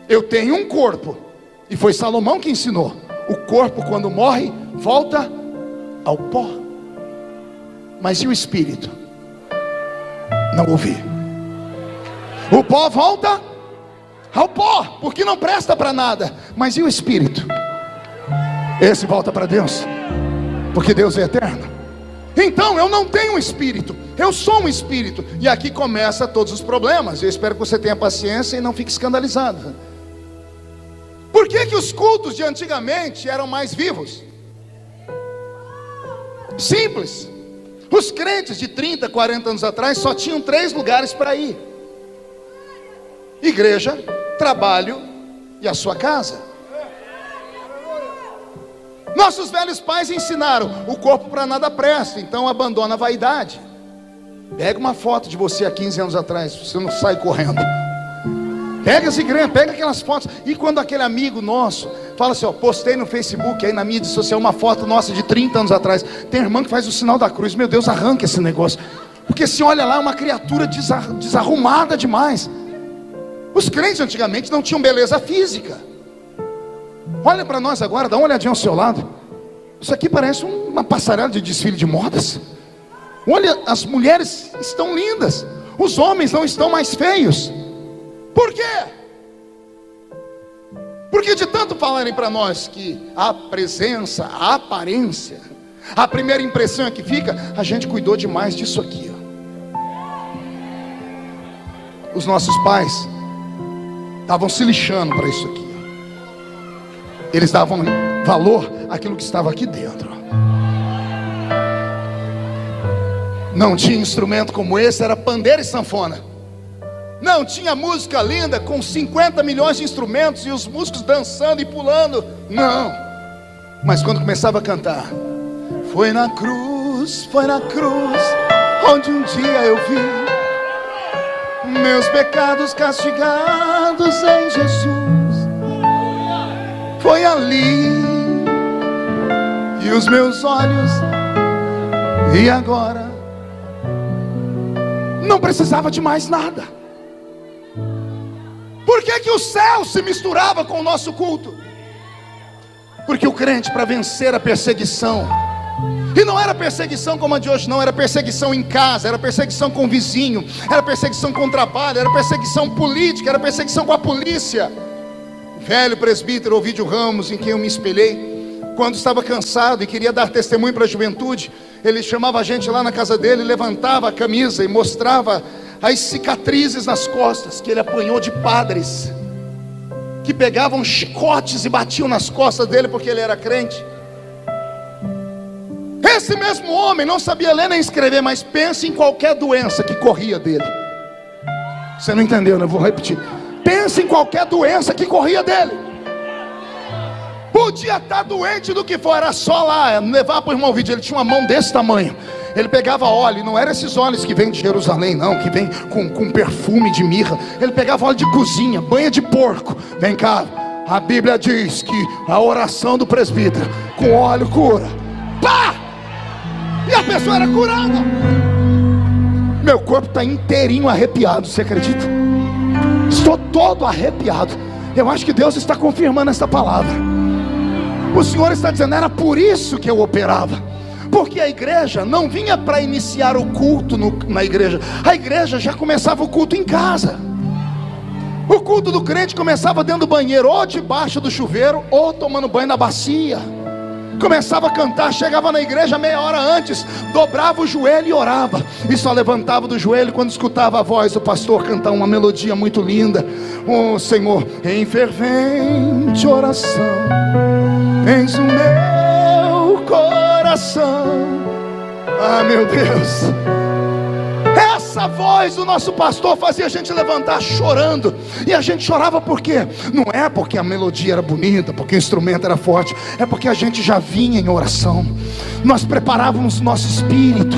Eu tenho um corpo, e foi Salomão que ensinou: o corpo quando morre, volta ao pó. Mas e o espírito? Não ouvi. O pó volta ao pó, porque não presta para nada. Mas e o espírito? Esse volta para Deus, porque Deus é eterno. Então eu não tenho um espírito, eu sou um espírito. E aqui começa todos os problemas. Eu espero que você tenha paciência e não fique escandalizado. Por que que os cultos de antigamente eram mais vivos? Simples. Os crentes de 30, 40 anos atrás só tinham 3 lugares para ir: igreja, trabalho e a sua casa. Nossos velhos pais ensinaram: o corpo para nada presta, então abandona a vaidade. Pega uma foto de você há 15 anos atrás, você não sai correndo. Pega as igrejas, pega aquelas fotos. E quando aquele amigo nosso fala assim, ó, postei no Facebook, aí na mídia social, uma foto nossa de 30 anos atrás. Tem irmã que faz o sinal da cruz. Meu Deus, arranca esse negócio. Porque se olha lá, é uma criatura desarrumada demais. Os crentes antigamente não tinham beleza física. Olha para nós agora, dá uma olhadinha ao seu lado. Isso aqui parece uma passarela de desfile de modas. Olha, as mulheres estão lindas, os homens não estão mais feios. Por quê? Porque de tanto falarem para nós que a presença, a aparência, a primeira impressão é que fica, a gente cuidou demais disso aqui, ó. Os nossos pais estavam se lixando para isso aqui, ó. Eles davam valor àquilo que estava aqui dentro. Não tinha instrumento como esse, era pandeiro e sanfona. Não tinha música linda com 50 milhões de instrumentos e os músicos dançando e pulando. Não. Mas quando começava a cantar, foi na cruz, onde um dia eu vi meus pecados castigados em Jesus. Foi ali, e os meus olhos, e agora não precisava de mais nada. Por que que o céu se misturava com o nosso culto? Porque o crente, para vencer a perseguição, e não era perseguição como a de hoje não, era perseguição em casa, era perseguição com o vizinho, era perseguição com o trabalho, era perseguição política, era perseguição com a polícia. O velho presbítero Ovídio Ramos, em quem eu me espelhei, quando estava cansado e queria dar testemunho para a juventude, ele chamava a gente lá na casa dele, levantava a camisa e mostrava as cicatrizes nas costas que ele apanhou de padres que pegavam chicotes e batiam nas costas dele porque ele era crente. Esse mesmo homem não sabia ler nem escrever, mas pense em qualquer doença que corria dele. Você não entendeu, né? Eu vou repetir. Pense em qualquer doença que corria dele. Podia estar doente do que for, era só lá levar para o irmão Vídeo. Ele tinha uma mão desse tamanho. Ele pegava óleo, não eram esses óleos que vêm de Jerusalém não, que vem com perfume de mirra. Ele pegava óleo de cozinha, banha de porco. Vem cá, a Bíblia diz que a oração do presbítero com óleo cura. Pá! E a pessoa era curada. Meu corpo está inteirinho arrepiado, você acredita? Estou todo arrepiado. Eu acho que Deus está confirmando essa palavra. O Senhor está dizendo, era por isso que eu operava. Porque a igreja não vinha para iniciar o culto na igreja. A igreja já começava o culto em casa. O culto do crente começava dentro do banheiro, ou debaixo do chuveiro, ou tomando banho na bacia. Começava a cantar, chegava na igreja meia hora antes, dobrava o joelho e orava. E só levantava do joelho quando escutava a voz do pastor cantar uma melodia muito linda. Oh Senhor, em fervente oração, eis o meu coração. Ah, meu Deus. Essa voz do nosso pastor fazia a gente levantar chorando. E a gente chorava por quê? Não é porque a melodia era bonita, porque o instrumento era forte, é porque a gente já vinha em oração. Nós preparávamos nosso espírito,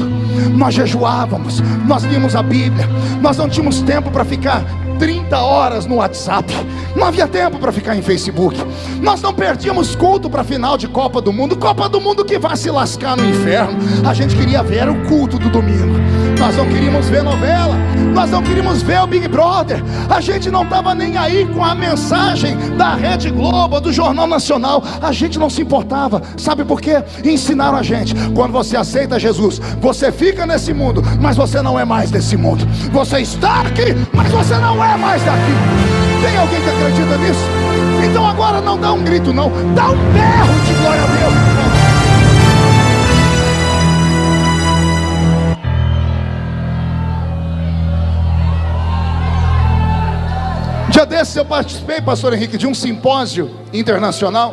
nós jejuávamos, nós líamos a Bíblia. Nós não tínhamos tempo para ficar 30 horas no WhatsApp. Não havia tempo para ficar em Facebook. Nós não perdíamos culto para final de Copa do Mundo. Copa do Mundo que vai se lascar no inferno. A gente queria ver o culto do domingo. Nós não queríamos ver novela. Nós não queríamos ver o Big Brother. A gente não estava nem aí com a mensagem da Rede Globo, do Jornal Nacional. A gente não se importava. Sabe por quê? Ensinaram a gente, quando você aceita Jesus, você fica nesse mundo, mas você não é mais desse mundo. Você está aqui, mas você não é mais daqui. Tem alguém que acredita nisso? Então agora não dá um grito não, dá um berro de glória a Deus. Dia desses eu participei, pastor Henrique, de um simpósio internacional,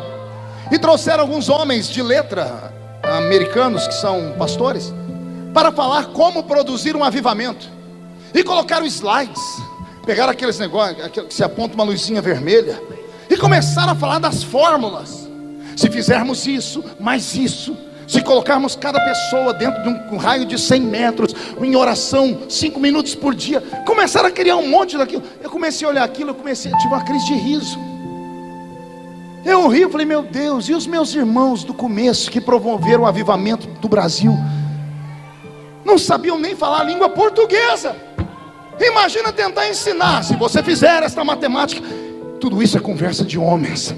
e trouxeram alguns homens de letra americanos, que são pastores, para falar como produzir um avivamento. E colocaram slides, pegaram aqueles negócios que se aponta uma luzinha vermelha, e começaram a falar das fórmulas. Se fizermos isso, mais isso, se colocarmos cada pessoa dentro de um raio de 100 metros, em oração, 5 minutos por dia, começaram a criar um monte daquilo. Eu comecei a olhar aquilo, eu tive uma crise de riso. Eu ri, eu falei, meu Deus, e os meus irmãos do começo, que promoveram o avivamento do Brasil, não sabiam nem falar a língua portuguesa. Imagina tentar ensinar. Se você fizer esta matemática, tudo isso é conversa de homens.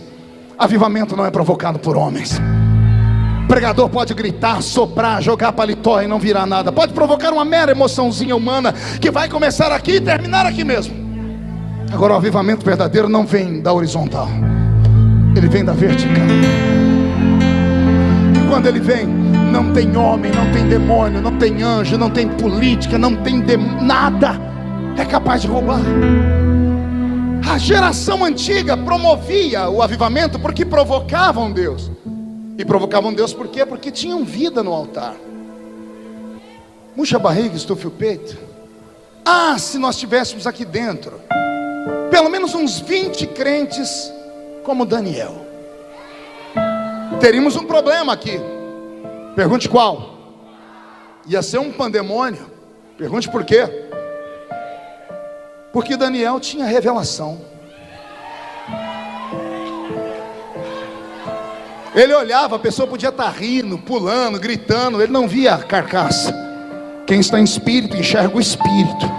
Avivamento não é provocado por homens. Pregador pode gritar, soprar, jogar paletó e não virar nada. Pode provocar uma mera emoçãozinha humana, que vai começar aqui e terminar aqui mesmo. Agora o avivamento verdadeiro não vem da horizontal, ele vem da vertical. E quando ele vem, não tem homem, não tem demônio, não tem anjo, não tem política, não tem nada é capaz de roubar. A geração antiga promovia o avivamento porque provocavam Deus. E provocavam Deus por quê? Porque tinham vida no altar. Murcha a barriga, estufe o peito. Ah, se nós tivéssemos aqui dentro pelo menos uns 20 crentes como Daniel, teríamos um problema aqui. Pergunte qual? Ia ser um pandemônio. Pergunte por quê? Porque Daniel tinha revelação. Ele olhava, a pessoa podia estar rindo, pulando, gritando, ele não via a carcaça. Quem está em espírito enxerga o espírito.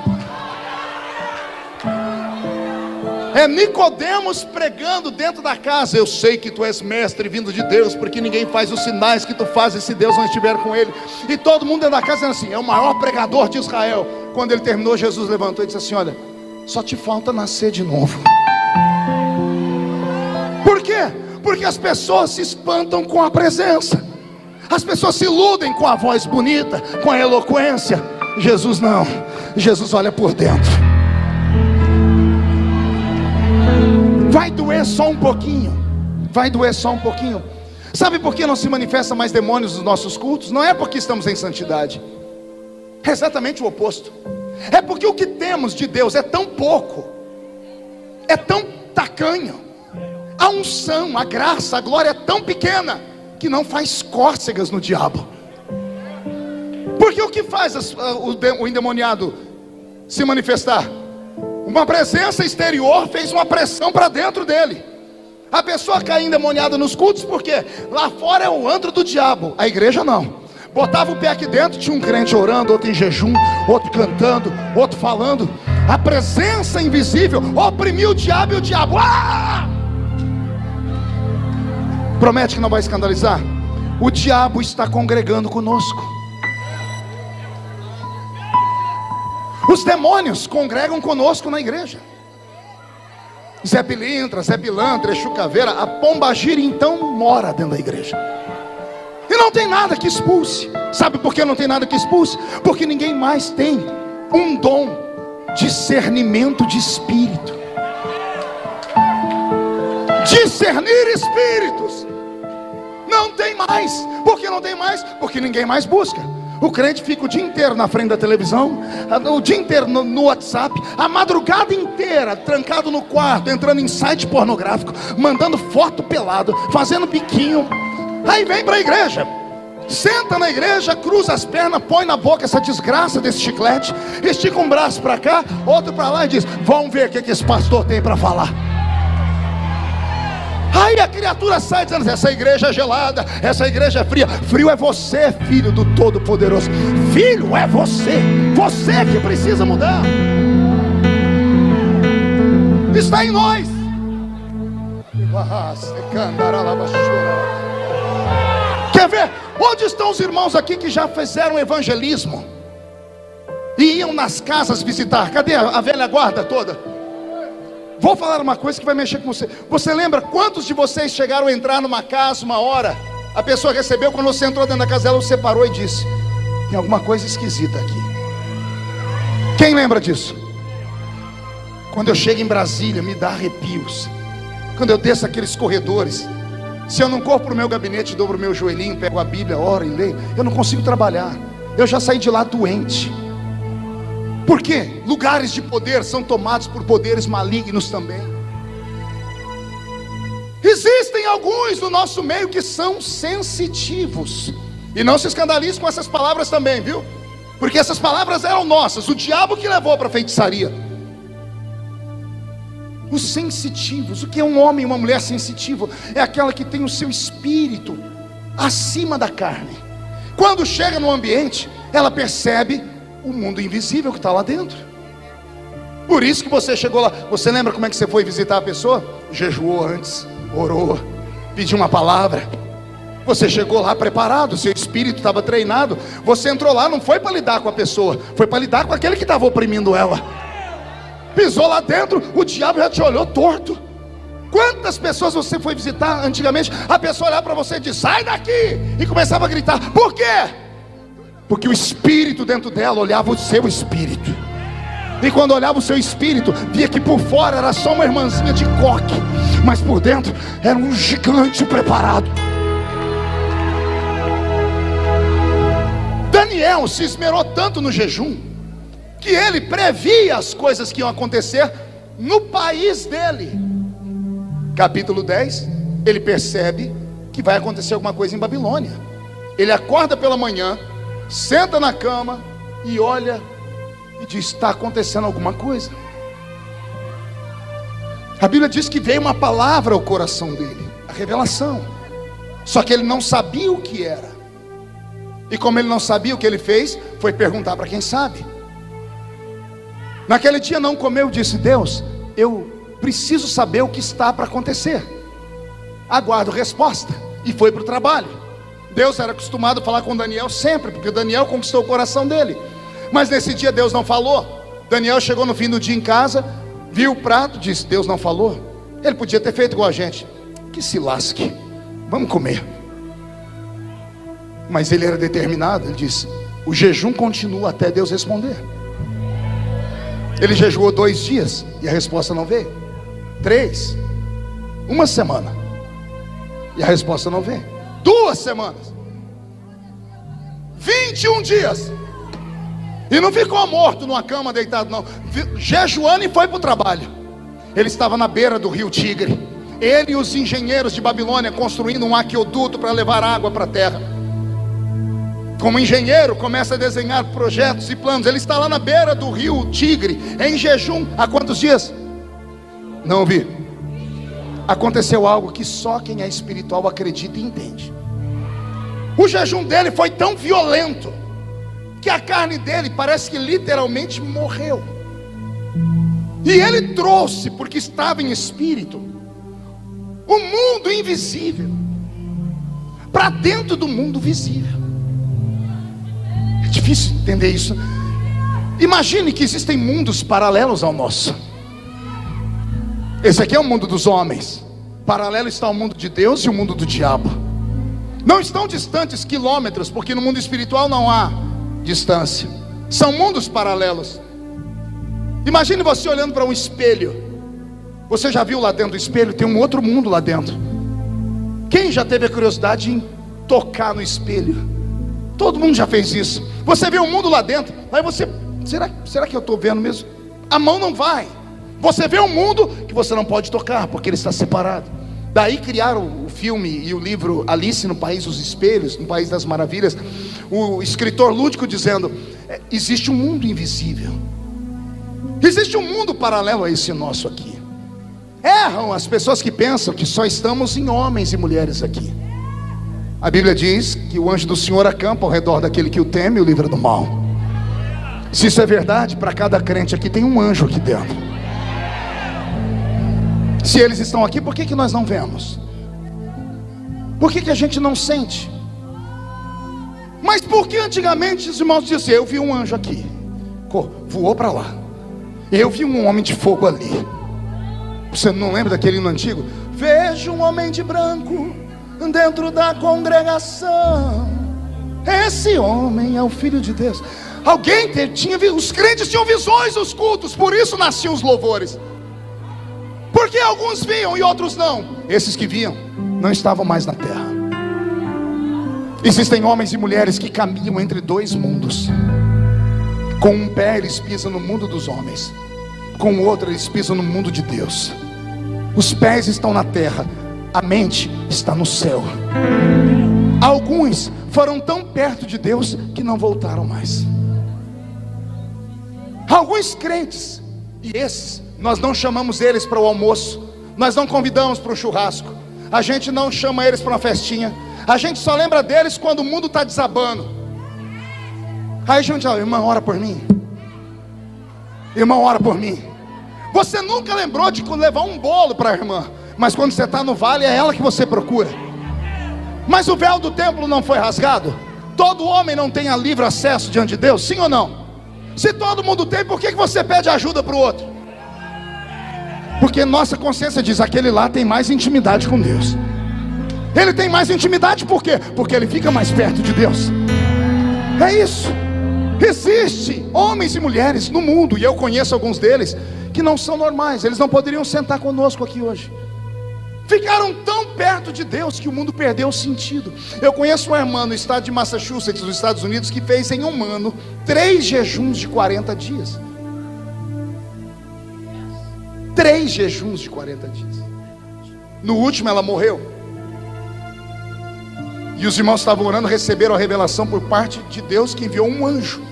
É Nicodemos pregando dentro da casa: eu sei que tu és mestre vindo de Deus, porque ninguém faz os sinais que tu fazes se Deus não estiver com ele. E todo mundo dentro da casa dizendo assim: é o maior pregador de Israel. Quando ele terminou, Jesus levantou e disse assim: olha, só te falta nascer de novo. Por quê? Porque as pessoas se espantam com a presença. As pessoas se iludem com a voz bonita, com a eloquência. Jesus não. Jesus olha por dentro. Vai doer só um pouquinho. Vai doer só um pouquinho. Sabe por que não se manifesta mais demônios nos nossos cultos? Não é porque estamos em santidade. É exatamente o oposto. É porque o que temos de Deus é tão pouco, é tão tacanho. A unção, a graça, a glória é tão pequena que não faz cócegas no diabo. Porque o que faz o endemoniado se manifestar? Uma presença exterior fez uma pressão para dentro dele. A pessoa cai endemoniada nos cultos porque lá fora é o antro do diabo, a igreja não. Botava o pé aqui dentro, tinha um crente orando, outro em jejum, outro cantando, outro falando. A presença invisível oprimiu o diabo, e o diabo promete que não vai escandalizar. O diabo está congregando conosco. Os demônios congregam conosco na igreja. Zé Pilintra, Zé Pilantra, Exu Caveira, a pombagira então mora dentro da igreja. E não tem nada que expulse. Sabe por que não tem nada que expulse? Porque ninguém mais tem um dom, discernimento de espírito. Discernir espíritos. Não tem mais. Por que não tem mais? Porque ninguém mais busca. O crente fica o dia inteiro na frente da televisão, o dia inteiro no WhatsApp, a madrugada inteira trancado no quarto, entrando em site pornográfico, mandando foto pelado, fazendo biquinho. Aí vem para a igreja, senta na igreja, cruza as pernas, põe na boca essa desgraça desse chiclete, estica um braço para cá, outro para lá e diz: vamos ver o que esse pastor tem para falar. Aí a criatura sai dizendo: essa igreja é gelada, essa igreja é fria. Frio é você, filho do Todo-Poderoso. Filho é você. Você que precisa mudar. Está em nós. Quer ver? Onde estão os irmãos aqui que já fizeram evangelismo e iam nas casas visitar? Cadê a velha guarda toda? Vou falar uma coisa que vai mexer com você. Você lembra quantos de vocês chegaram a entrar numa casa uma hora? A pessoa recebeu, quando você entrou dentro da casa dela, você parou e disse: tem alguma coisa esquisita aqui. Quem lembra disso? Quando eu chego em Brasília, me dá arrepios. Quando eu desço aqueles corredores, se eu não corro para o meu gabinete, dobro o meu joelhinho, pego a Bíblia, oro e leio, eu não consigo trabalhar. Eu já saí de lá doente. Por quê? Lugares de poder são tomados por poderes malignos também. Existem alguns no nosso meio que são sensitivos. E não se escandalize com essas palavras também, viu? Porque essas palavras eram nossas, o diabo que levou para a feitiçaria. Os sensitivos, o que é um homem e uma mulher sensitiva? É aquela que tem o seu espírito acima da carne. Quando chega no ambiente, ela percebe o mundo invisível que está lá dentro. Por isso que você chegou lá. Você lembra como é que você foi visitar a pessoa? Jejuou antes, orou, pediu uma palavra. Você chegou lá preparado, seu espírito estava treinado. Você entrou lá, não foi para lidar com a pessoa, foi para lidar com aquele que estava oprimindo ela. Pisou lá dentro, o diabo já te olhou torto. Quantas pessoas você foi visitar antigamente? A pessoa olhava para você e disse: sai daqui! E começava a gritar. Por quê? Porque o espírito dentro dela olhava o seu espírito. E quando olhava o seu espírito, via que por fora era só uma irmãzinha de coque, mas por dentro era um gigante preparado. Daniel se esmerou tanto no jejum que ele previa as coisas que iam acontecer no país dele. Capítulo 10, ele percebe que vai acontecer alguma coisa em Babilônia. Ele acorda pela manhã, senta na cama e olha e diz: está acontecendo alguma coisa. A Bíblia diz que veio uma palavra ao coração dele, a revelação. Só que ele não sabia o que era. E como ele não sabia, o que ele fez foi perguntar para quem sabe. Naquele dia não comeu, disse: Deus, eu preciso saber o que está para acontecer. Aguardo resposta. E foi para o trabalho. Deus era acostumado a falar com Daniel sempre, porque Daniel conquistou o coração dele. Mas nesse dia Deus não falou. Daniel chegou no fim do dia em casa, viu o prato, disse: Deus não falou. Ele podia ter feito igual a gente: que se lasque, vamos comer. Mas ele era determinado. Ele disse: o jejum continua até Deus responder. Ele jejuou 2 dias e a resposta não veio. 3, 1 semana e a resposta não veio. 2 semanas, 21 dias, e não ficou morto numa cama deitado não, jejuando, e foi para o trabalho. Ele estava na beira do rio Tigre, ele e os engenheiros de Babilônia construindo um aqueduto para levar água para a terra. Como engenheiro, começa a desenhar projetos e planos. Ele está lá na beira do rio Tigre, em jejum, há quantos dias? Não vi. Aconteceu algo que só quem é espiritual acredita e entende. O jejum dele foi tão violento que a carne dele parece que literalmente morreu. E ele trouxe, porque estava em espírito, o mundo invisível para dentro do mundo visível. É difícil entender isso. Imagine que existem mundos paralelos ao nosso. Esse aqui é o mundo dos homens. Paralelo está o mundo de Deus e o mundo do diabo. Não estão distantes quilômetros, porque no mundo espiritual não há distância. São mundos paralelos. Imagine você olhando para um espelho. Você já viu lá dentro do espelho? Tem um outro mundo lá dentro. Quem já teve a curiosidade em tocar no espelho? Todo mundo já fez isso. Você vê um mundo lá dentro, aí você: será que eu estou vendo mesmo? A mão não vai. Você vê um mundo que você não pode tocar, porque ele está separado. Daí criaram o filme e o livro Alice no País dos Espelhos, no País das Maravilhas. O escritor lúdico dizendo: existe um mundo invisível, existe um mundo paralelo a esse nosso aqui. Erram as pessoas que pensam que só estamos em homens e mulheres aqui. A Bíblia diz que o anjo do Senhor acampa ao redor daquele que o teme e o livra do mal. Se isso é verdade, para cada crente aqui tem um anjo aqui dentro. Se eles estão aqui, por que nós não vemos? Por que a gente não sente? Mas por que antigamente os irmãos diziam: eu vi um anjo aqui, voou para lá. Eu vi um homem de fogo ali. Você não lembra daquele hino antigo? Vejo um homem de branco dentro da congregação, esse homem é o Filho de Deus. Os crentes tinham visões nos cultos, por isso nasciam os louvores. Porque alguns viam e outros não. Esses que viam não estavam mais na terra. Existem homens e mulheres que caminham entre dois mundos. Com um pé eles pisam no mundo dos homens, com o outro eles pisam no mundo de Deus. Os pés estão na terra, a mente está no céu. Alguns foram tão perto de Deus que não voltaram mais. Alguns crentes, e esses nós não chamamos eles para o almoço, nós não convidamos para o churrasco, a gente não chama eles para uma festinha, a gente só lembra deles quando o mundo está desabando. Aí a gente fala: irmão, ora por mim. Irmão, ora por mim. Você nunca lembrou de levar um bolo para a irmã, mas quando você está no vale é ela que você procura. Mas o véu do templo não foi rasgado? Todo homem não tem livre acesso diante de Deus, sim ou não? Se todo mundo tem, por que você pede ajuda para o outro? Porque nossa consciência diz: aquele lá tem mais intimidade com Deus. Ele tem mais intimidade por quê? Porque ele fica mais perto de Deus. É isso. Existem homens e mulheres no mundo, e eu conheço alguns deles, que não são normais. Eles não poderiam sentar conosco aqui hoje. Ficaram tão perto de Deus que o mundo perdeu o sentido. Eu conheço uma irmã no estado de Massachusetts, nos Estados Unidos, que fez em um ano 3 jejuns de 40 dias. 3 jejuns de 40 dias. No último ela morreu. E os irmãos estavam orando, receberam a revelação por parte de Deus, que enviou um anjo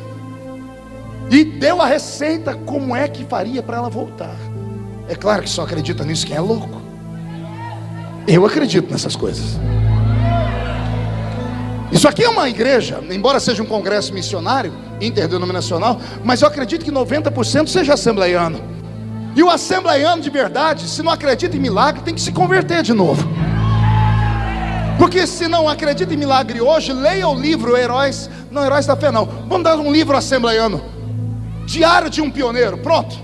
e deu a receita como é que faria para ela voltar. É claro que só acredita nisso quem é louco. Eu acredito nessas coisas. Isso aqui é uma igreja, embora seja um congresso missionário, interdenominacional, mas eu acredito que 90% seja assembleiano. E o assembleiano de verdade, se não acredita em milagre, tem que se converter de novo. Porque se não acredita em milagre hoje, leia o livro Heróis da Fé não. Vamos dar um livro assembleiano, Diário de um Pioneiro, pronto,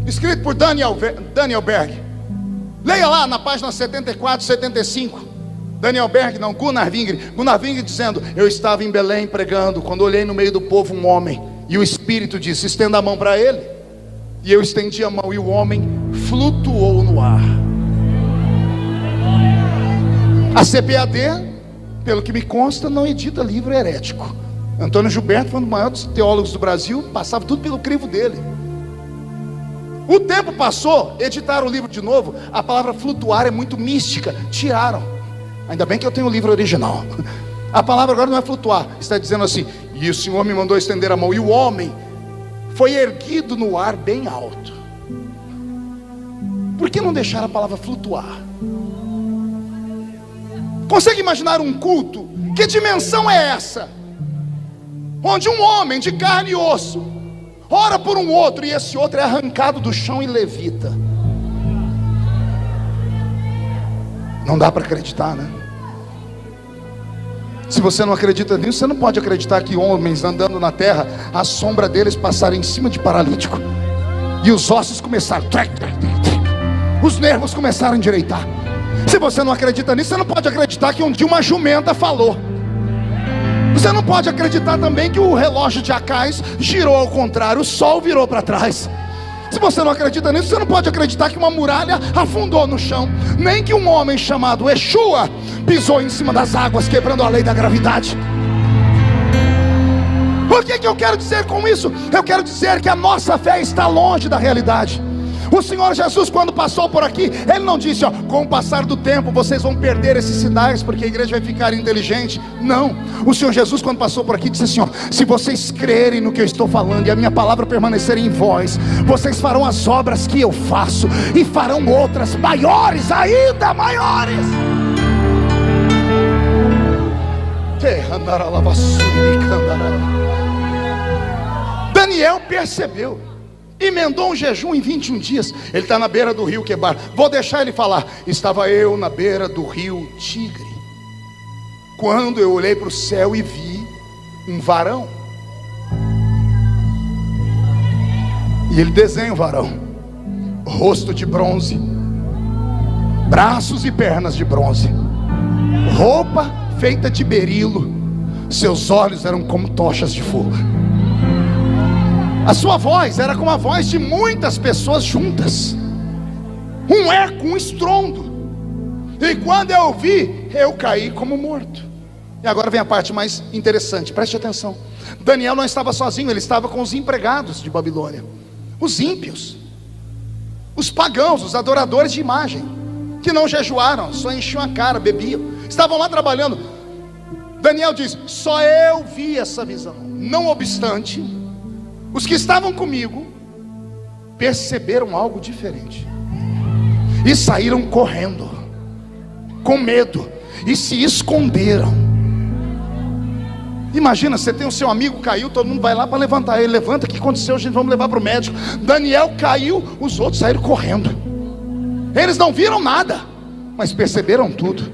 escrito por Daniel Berg. Leia lá na página 74, 75. Gunnar Wingre dizendo: eu estava em Belém pregando, quando olhei no meio do povo um homem, e o Espírito disse: estenda a mão para ele. E eu estendi a mão, e o homem flutuou no ar. A CPAD, pelo que me consta, não edita livro herético. Antônio Gilberto foi um dos maiores teólogos do Brasil, passava tudo pelo crivo dele. O tempo passou, editaram o livro de novo. A palavra flutuar é muito mística, tiraram. Ainda bem que eu tenho o livro original. A palavra agora não é flutuar, está dizendo assim: e o Senhor me mandou estender a mão, e o homem foi erguido no ar bem alto. Por que não deixar a palavra flutuar? Consegue imaginar um culto? Que dimensão é essa? Onde um homem de carne e osso ora por um outro, e esse outro é arrancado do chão e levita. Não dá para acreditar, né? Se você não acredita nisso, você não pode acreditar que homens andando na terra, a sombra deles passaram em cima de paralítico, e os ossos começaram, os nervos começaram a endireitar. Se você não acredita nisso, você não pode acreditar que um dia uma jumenta falou. Você não pode acreditar também que o relógio de Acais girou ao contrário, o sol virou para trás. Se você não acredita nisso, você não pode acreditar que uma muralha afundou no chão, nem que um homem chamado Yeshua pisou em cima das águas, quebrando a lei da gravidade. O que eu quero dizer com isso? Eu quero dizer que a nossa fé está longe da realidade. O Senhor Jesus, quando passou por aqui, Ele não disse: ó, com o passar do tempo vocês vão perder esses sinais, porque a igreja vai ficar inteligente. Não, o Senhor Jesus, quando passou por aqui, disse assim: ó, se vocês crerem no que eu estou falando, e a minha palavra permanecer em vós, vocês farão as obras que eu faço, e farão outras maiores, ainda maiores. Daniel percebeu, emendou um jejum em 21 dias. Ele está na beira do rio Quebar. Vou deixar ele falar. Estava eu na beira do rio Tigre, quando eu olhei para o céu e vi um varão. E ele desenha o varão: rosto de bronze, braços e pernas de bronze, roupa feita de berilo, seus olhos eram como tochas de fogo. A sua voz era como a voz de muitas pessoas juntas, um eco, um estrondo. E quando eu ouvi, eu caí como morto. E agora vem a parte mais interessante, preste atenção. Daniel não estava sozinho, ele estava com os empregados de Babilônia, os ímpios, os pagãos, os adoradores de imagem, que não jejuaram, só enchiam a cara, bebiam, estavam lá trabalhando. Daniel diz: só eu vi essa visão. Não obstante, os que estavam comigo perceberam algo diferente e saíram correndo, com medo, e se esconderam. Imagina, você tem o seu amigo caiu, todo mundo vai lá para levantar ele. Levanta, o que aconteceu? Gente, vamos levar para o médico. Daniel caiu, os outros saíram correndo. Eles não viram nada, mas perceberam tudo.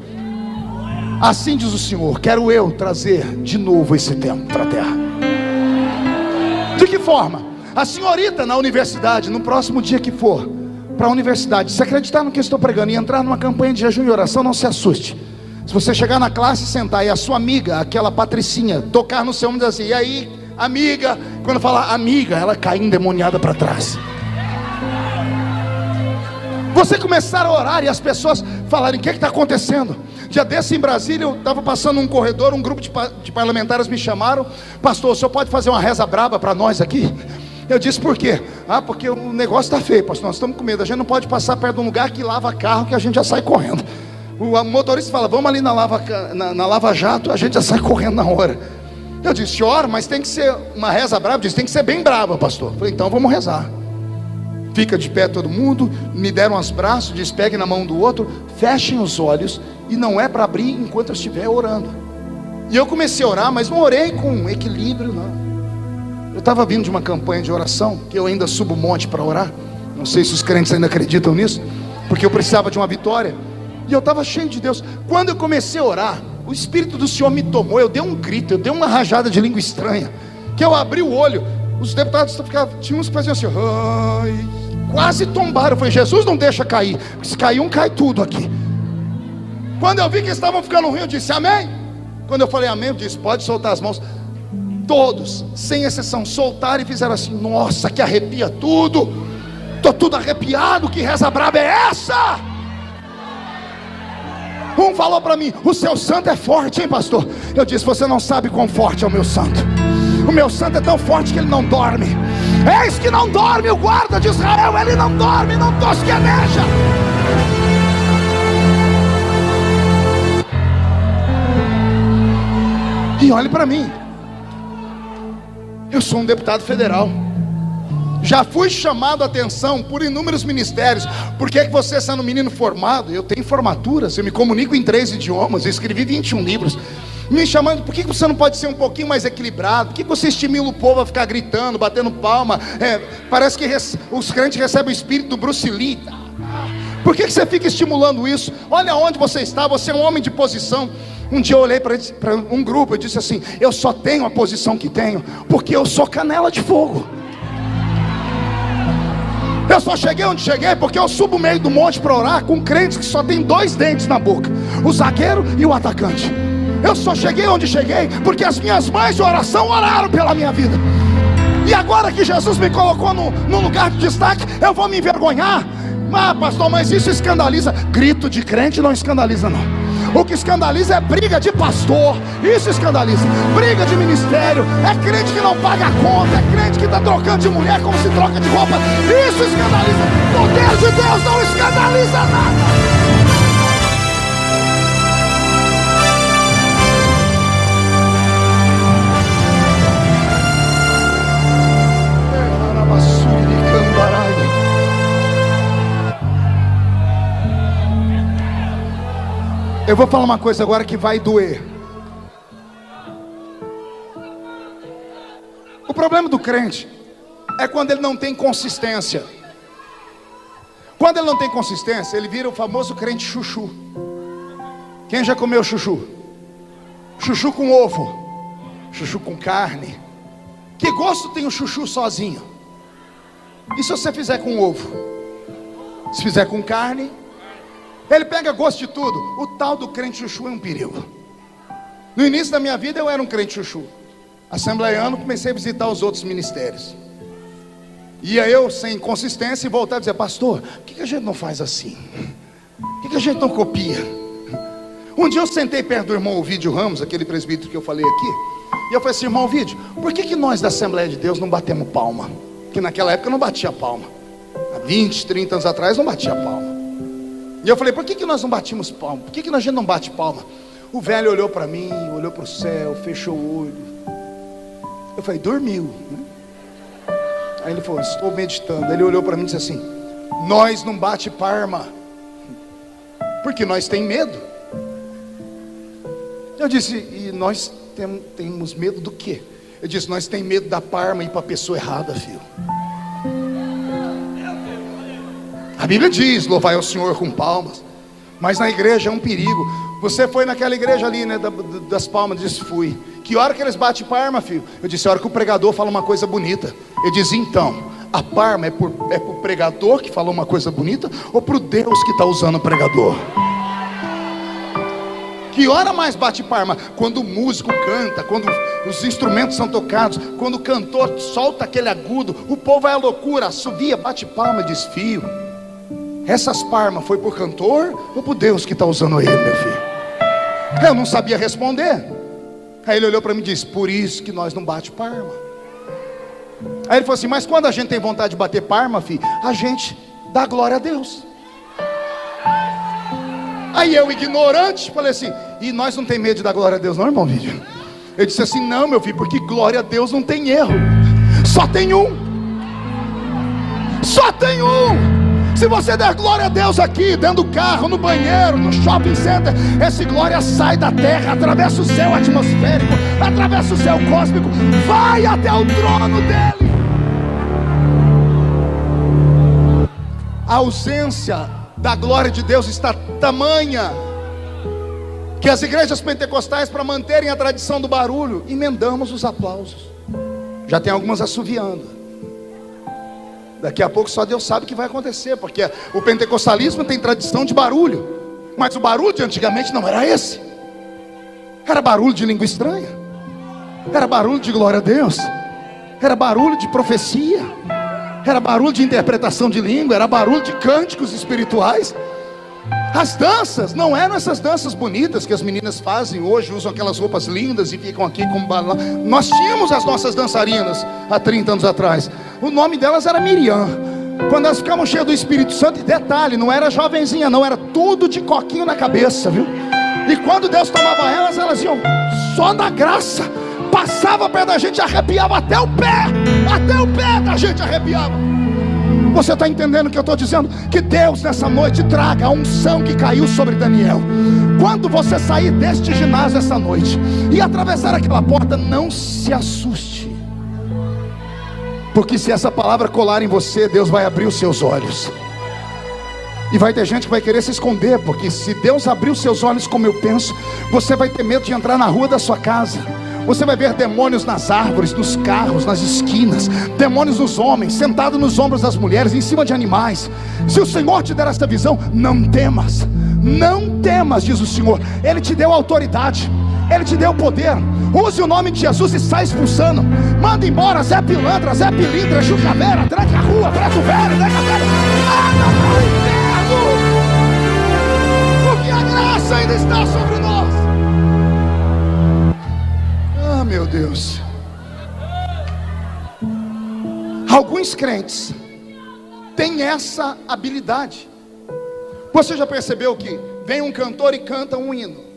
Assim diz o Senhor: quero eu trazer de novo esse tempo para a terra. De que forma? A senhorita na universidade, no próximo dia que for para a universidade, se acreditar no que eu estou pregando e entrar numa campanha de jejum e oração, não se assuste. Se você chegar na classe, sentar e a sua amiga, aquela Patricinha, tocar no seu ombro e dizer assim: e aí, amiga? Quando falar amiga, ela cai endemoniada para trás. Você começar a orar e as pessoas falarem: o que está acontecendo? Dia desse em Brasília, eu estava passando um corredor, um grupo de parlamentares me chamaram: pastor, o senhor pode fazer uma reza braba para nós aqui? Eu disse: por quê? Ah, porque o negócio está feio, pastor, nós estamos com medo, a gente não pode passar perto de um lugar que lava carro, que a gente já sai correndo. O motorista fala: vamos ali na Lava Jato, a gente já sai correndo na hora. Eu disse: ora, mas tem que ser uma reza brava. Disse: tem que ser bem brava, pastor. Eu falei: então vamos rezar. Fica de pé todo mundo, me deram os braços, diz: pegue na mão do outro, fechem os olhos, e não é para abrir enquanto eu estiver orando. E eu comecei a orar, mas não orei com equilíbrio, não. Eu estava vindo de uma campanha de oração, que eu ainda subo um monte para orar. Não sei se os crentes ainda acreditam nisso, porque eu precisava de uma vitória. E eu estava cheio de Deus. Quando eu comecei a orar, o Espírito do Senhor me tomou. Eu dei um grito, eu dei uma rajada de língua estranha, que eu abri o olho. Os deputados tinham uns que faziam assim: ai, quase tombaram. Eu falei: Jesus, não deixa cair, se cair um, cai tudo aqui. Quando eu vi que eles estavam ficando ruim, eu disse: amém. Quando eu falei amém, eu disse: pode soltar as mãos. Todos, sem exceção, soltaram e fizeram assim: nossa, que arrepia tudo. Estou tudo arrepiado, que reza braba é essa? Um falou para mim: o seu santo é forte, hein, pastor? Eu disse: você não sabe quão forte é o meu santo. O meu santo é tão forte que ele não dorme. Eis que não dorme o guarda de Israel. Ele não dorme, não tosqueneja. E olhe para mim, eu sou um deputado federal. Já fui chamado a atenção por inúmeros ministérios. Por que você, sendo um menino formado, eu tenho formaturas, eu me comunico em 3 idiomas, eu escrevi 21 livros, me chamando: por que você não pode ser um pouquinho mais equilibrado? Por que você estimula o povo a ficar gritando, batendo palma? Parece que os crentes recebem o espírito do Bruce Lee. Por que você fica estimulando isso? Olha onde você está, você é um homem de posição. Um dia eu olhei para um grupo e disse assim: eu só tenho a posição que tenho porque eu sou canela de fogo. Eu só cheguei onde cheguei porque eu subo o meio do monte para orar com crentes que só tem 2 dentes na boca: o zagueiro e o atacante. Eu só cheguei onde cheguei porque as minhas mães de oração oraram pela minha vida. E agora que Jesus me colocou num lugar de destaque, eu vou me envergonhar? Ah, pastor, mas isso escandaliza. Grito de crente não escandaliza, não. O que escandaliza é briga de pastor. Isso escandaliza. Briga de ministério. É crente que não paga a conta. É crente que está trocando de mulher como se troca de roupa. Isso escandaliza. O poder de Deus não escandaliza nada. Eu vou falar uma coisa agora que vai doer. O problema do crente é quando ele não tem consistência. Quando ele não tem consistência, ele vira o famoso crente chuchu. Quem já comeu chuchu? Chuchu com ovo, chuchu com carne. Que gosto tem o chuchu sozinho? E se você fizer com ovo? Se fizer com carne, ele pega gosto de tudo. O tal do crente chuchu é um perigo. No início da minha vida eu era um crente chuchu. Assembleiano, comecei a visitar os outros ministérios. Ia eu sem consistência e voltar a dizer: pastor, por que a gente não faz assim? Por que a gente não copia? Um dia eu sentei perto do irmão Ovidio Ramos, aquele presbítero que eu falei aqui, e eu falei assim: irmão Ovidio, por que nós da Assembleia de Deus não batemos palma? Que naquela época não batia palma. Há 20, 30 anos atrás não batia palma. E eu falei: por que nós não batimos palma? Por que a gente não bate palma? O velho olhou para mim, olhou para o céu, fechou o olho. Eu falei: dormiu, né? Aí ele falou: estou meditando. Ele olhou para mim e disse assim: nós não bate palma porque nós tem medo. Eu disse: e nós temos medo do quê? Eu disse: nós tem medo da palma ir para a pessoa errada, filho. A Bíblia diz: louvai ao Senhor com palmas. Mas na igreja é um perigo. Você foi naquela igreja ali, né, das palmas? Disse: fui. Que hora que eles batem palma, filho? Eu disse: a hora que o pregador fala uma coisa bonita. Ele diz: então, a palma é pro pregador que falou uma coisa bonita, ou pro Deus que está usando o pregador? Que hora mais bate palma? Quando o músico canta, quando os instrumentos são tocados, quando o cantor solta aquele agudo, o povo vai à loucura, assovia, bate palma e diz: filho, essas palmas foi pro cantor ou pro Deus que está usando ele, meu filho? Eu não sabia responder. Aí ele olhou para mim e disse: por isso que nós não bate palma. Aí ele falou assim: mas quando a gente tem vontade de bater palma, filho, a gente dá glória a Deus. Aí eu, ignorante, falei assim: e nós não tem medo de dar glória a Deus não, irmão Vídeo? Eu disse assim: não, meu filho, porque glória a Deus não tem erro. Só tem um. Só tem um. Se você der glória a Deus aqui, dentro do carro, no banheiro, no shopping center, essa glória sai da terra, atravessa o céu atmosférico, atravessa o céu cósmico, vai até o trono dele. A ausência da glória de Deus está tamanha que as igrejas pentecostais, para manterem a tradição do barulho, emendamos os aplausos. Já tem algumas assoviando. Daqui a pouco só Deus sabe o que vai acontecer, porque o pentecostalismo tem tradição de barulho, mas o barulho de antigamente não era esse. Era barulho de língua estranha, era barulho de glória a Deus, era barulho de profecia, era barulho de interpretação de língua, era barulho de cânticos espirituais. As danças não eram essas danças bonitas que as meninas fazem hoje, usam aquelas roupas lindas e ficam aqui como balão. Nós tínhamos as nossas dançarinas há 30 anos atrás. O nome delas era Miriam. Quando elas ficavam cheias do Espírito Santo, e detalhe, não era jovenzinha não, era tudo de coquinho na cabeça, viu? E quando Deus tomava elas, elas iam só na graça. Passava perto da gente, arrepiava até o pé da gente arrepiava. Você está entendendo o que eu estou dizendo? Que Deus nessa noite traga a unção que caiu sobre Daniel. Quando você sair deste ginásio essa noite e atravessar aquela porta, não se assuste, porque se essa palavra colar em você, Deus vai abrir os seus olhos. E vai ter gente que vai querer se esconder, porque se Deus abrir os seus olhos como eu penso, você vai ter medo de entrar na rua da sua casa. Você vai ver demônios nas árvores, nos carros, nas esquinas, demônios nos homens, sentados nos ombros das mulheres, em cima de animais. Se o Senhor te der essa visão, não temas, não temas, diz o Senhor. Ele te deu autoridade, Ele te deu poder. Use o nome de Jesus e sai expulsando. Manda embora Zé Pilantra, Zé Pilintra, Jucaveira, tranca a rua, preto velho, tranca velho. Manda para o inferno, porque a graça ainda está sobre nós. Ah, meu Deus. Alguns crentes têm essa habilidade. Você já percebeu que vem um cantor e canta um hino?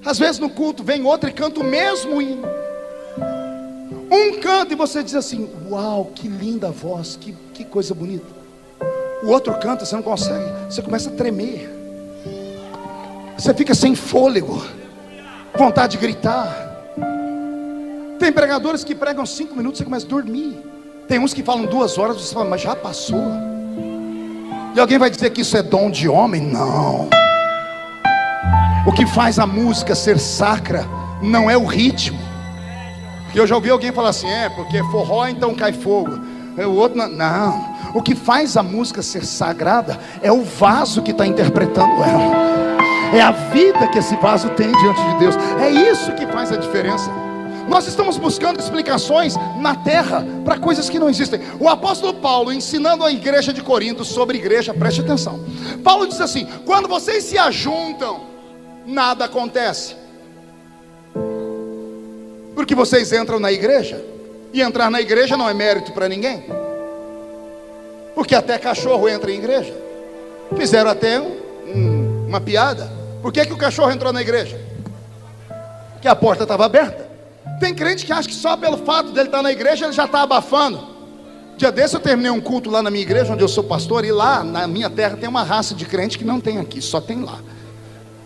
Às vezes no culto vem outro e canta o mesmo hino. Um canta e você diz assim: uau, que linda voz, que coisa bonita. O outro canta, você não consegue, você começa a tremer, você fica sem fôlego, vontade de gritar. Tem pregadores que pregam 5 minutos, você começa a dormir. Tem uns que falam 2 horas, você fala: mas já passou. E alguém vai dizer que isso é dom de homem? Não. O que faz a música ser sacra não é o ritmo. E eu já ouvi alguém falar assim: porque forró então cai fogo. O outro não. O que faz a música ser sagrada é o vaso que está interpretando ela. É a vida que esse vaso tem diante de Deus. É isso que faz a diferença. Nós estamos buscando explicações na terra para coisas que não existem. O apóstolo Paulo, ensinando a igreja de Corinto sobre igreja, preste atenção. Paulo diz assim: quando vocês se ajuntam, nada acontece, porque vocês entram na igreja, e entrar na igreja não é mérito para ninguém, porque até cachorro entra em igreja. Fizeram até uma piada: por que o cachorro entrou na igreja? Que a porta estava aberta. Tem crente que acha que só pelo fato dele estar na igreja ele já está abafando. Dia desse eu terminei um culto lá na minha igreja, onde eu sou pastor, e lá na minha terra tem uma raça de crente que não tem aqui, só tem lá.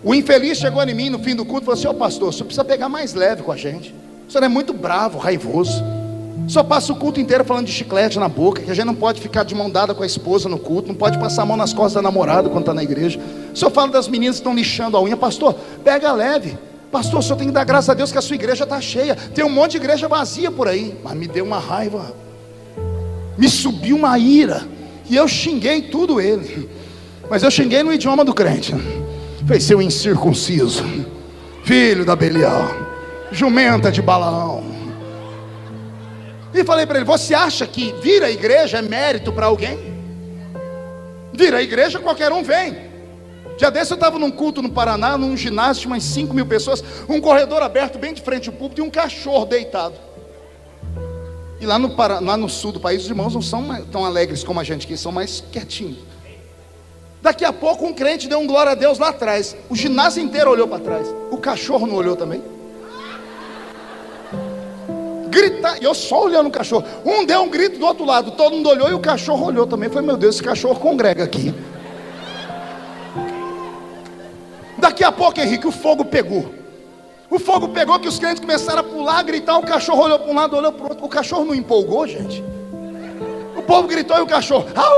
O infeliz chegou em mim no fim do culto e falou assim: ô pastor, o senhor precisa pegar mais leve com a gente, o senhor é muito bravo, raivoso, o senhor passa o culto inteiro falando de chiclete na boca, que a gente não pode ficar de mão dada com a esposa no culto, não pode passar a mão nas costas da namorada quando está na igreja, o senhor fala das meninas que estão lixando a unha. Pastor, pega leve. Pastor, o senhor tem que dar graças a Deus que a sua igreja está cheia. Tem um monte de igreja vazia por aí. Mas me deu uma raiva, me subiu uma ira, e eu xinguei tudo ele. Mas eu xinguei no idioma do crente. Falei: seu incircunciso, filho da Belial, jumenta de Balaão. E falei para ele: você acha que vir à igreja é mérito para alguém? Vir à igreja qualquer um vem. Dia desse eu estava num culto no Paraná, num ginásio de umas 5.000 pessoas, um corredor aberto bem de frente ao púlpito e um cachorro deitado. E lá no sul do país, os irmãos não são tão alegres como a gente, que são mais quietinhos. Daqui a pouco um crente deu um glória a Deus lá atrás, o ginásio inteiro olhou para trás. O cachorro não olhou também? Gritar, e eu só olhando o cachorro. Um deu um grito do outro lado, todo mundo olhou e o cachorro olhou também. Falei: meu Deus, esse cachorro congrega aqui. Daqui a pouco, Henrique, o fogo pegou. O fogo pegou que os crentes começaram a pular, a gritar. O cachorro olhou para um lado, olhou para o outro. O cachorro não empolgou, gente. O povo gritou e o cachorro: au!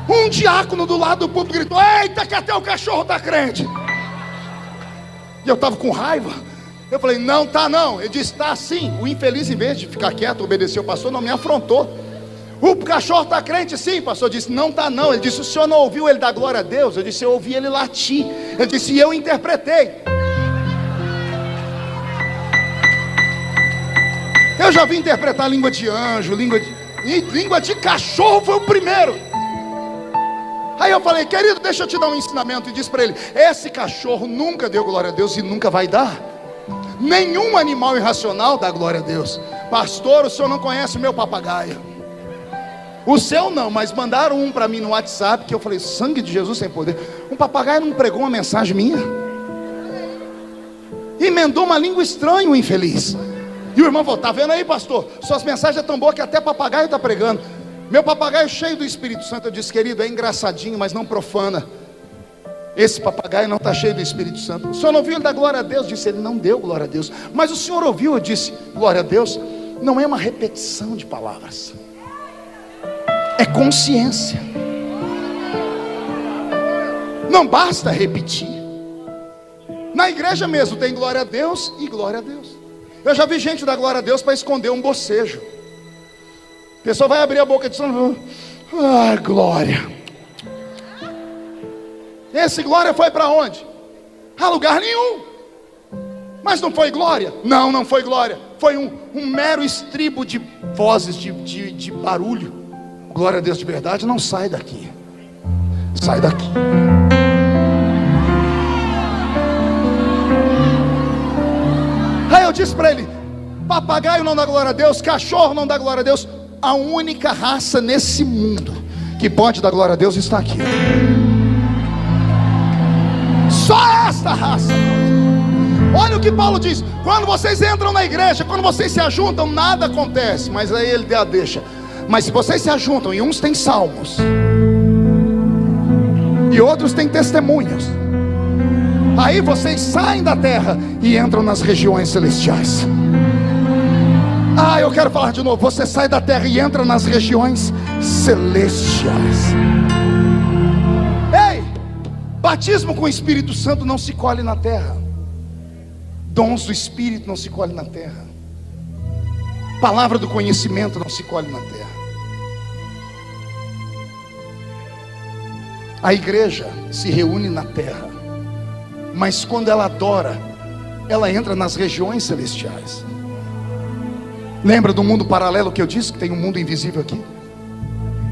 Um diácono do lado do púlpito gritou: eita, que até o cachorro está crente. E eu estava com raiva. Eu falei: não está não. Ele disse: está sim. O infeliz, em vez de ficar quieto, obedecer o pastor, não me afrontou. O cachorro está crente sim, pastor. Disse: não está não. Ele disse: o senhor não ouviu ele dar glória a Deus? Eu disse: eu ouvi ele latir. Ele disse: e eu interpretei. Eu já vi interpretar língua de anjo, língua de cachorro foi o primeiro. Aí eu falei: querido, deixa eu te dar um ensinamento. E disse para ele: esse cachorro nunca deu glória a Deus e nunca vai dar. Nenhum animal irracional dá glória a Deus. Pastor, o senhor não conhece o meu papagaio. O seu não, mas mandaram um para mim no WhatsApp, que eu falei: sangue de Jesus sem poder. Um papagaio não pregou uma mensagem minha, emendou uma língua estranha, o infeliz. E o irmão falou: tá vendo aí, pastor, suas mensagens é tão boa que até papagaio está pregando. Meu papagaio cheio do Espírito Santo. Eu disse: querido, é engraçadinho, mas não profana. Esse papagaio não está cheio do Espírito Santo. O senhor não ouviu ele dar glória a Deus? Disse: ele não deu glória a Deus. Mas o senhor ouviu? Eu disse: glória a Deus não é uma repetição de palavras, é consciência. Não basta repetir. Na igreja mesmo tem glória a Deus e glória a Deus. Eu já vi gente dar glória a Deus para esconder um bocejo. A pessoa vai abrir a boca de som: ah, glória. Esse glória foi para onde? A lugar nenhum. Mas não foi glória? Não, não foi glória. Foi um mero estribo de vozes, de barulho. Glória a Deus de verdade não sai daqui. Sai daqui. Aí eu disse para ele: papagaio não dá glória a Deus, cachorro não dá glória a Deus. A única raça nesse mundo que pode dar glória a Deus está aqui. Só esta raça. Olha o que Paulo diz: quando vocês entram na igreja, quando vocês se ajuntam, nada acontece. Mas aí ele deu a deixa. Mas se vocês se ajuntam, e uns têm salmos e outros têm testemunhos, aí vocês saem da terra e entram nas regiões celestiais. Ah, eu quero falar de novo. Você sai da terra e entra nas regiões celestiais. Ei, batismo com o Espírito Santo não se colhe na terra. Dons do Espírito não se colhe na terra. Palavra do conhecimento não se colhe na terra. A igreja se reúne na terra, mas quando ela adora, ela entra nas regiões celestiais. Lembra do mundo paralelo que eu disse que tem um mundo invisível aqui?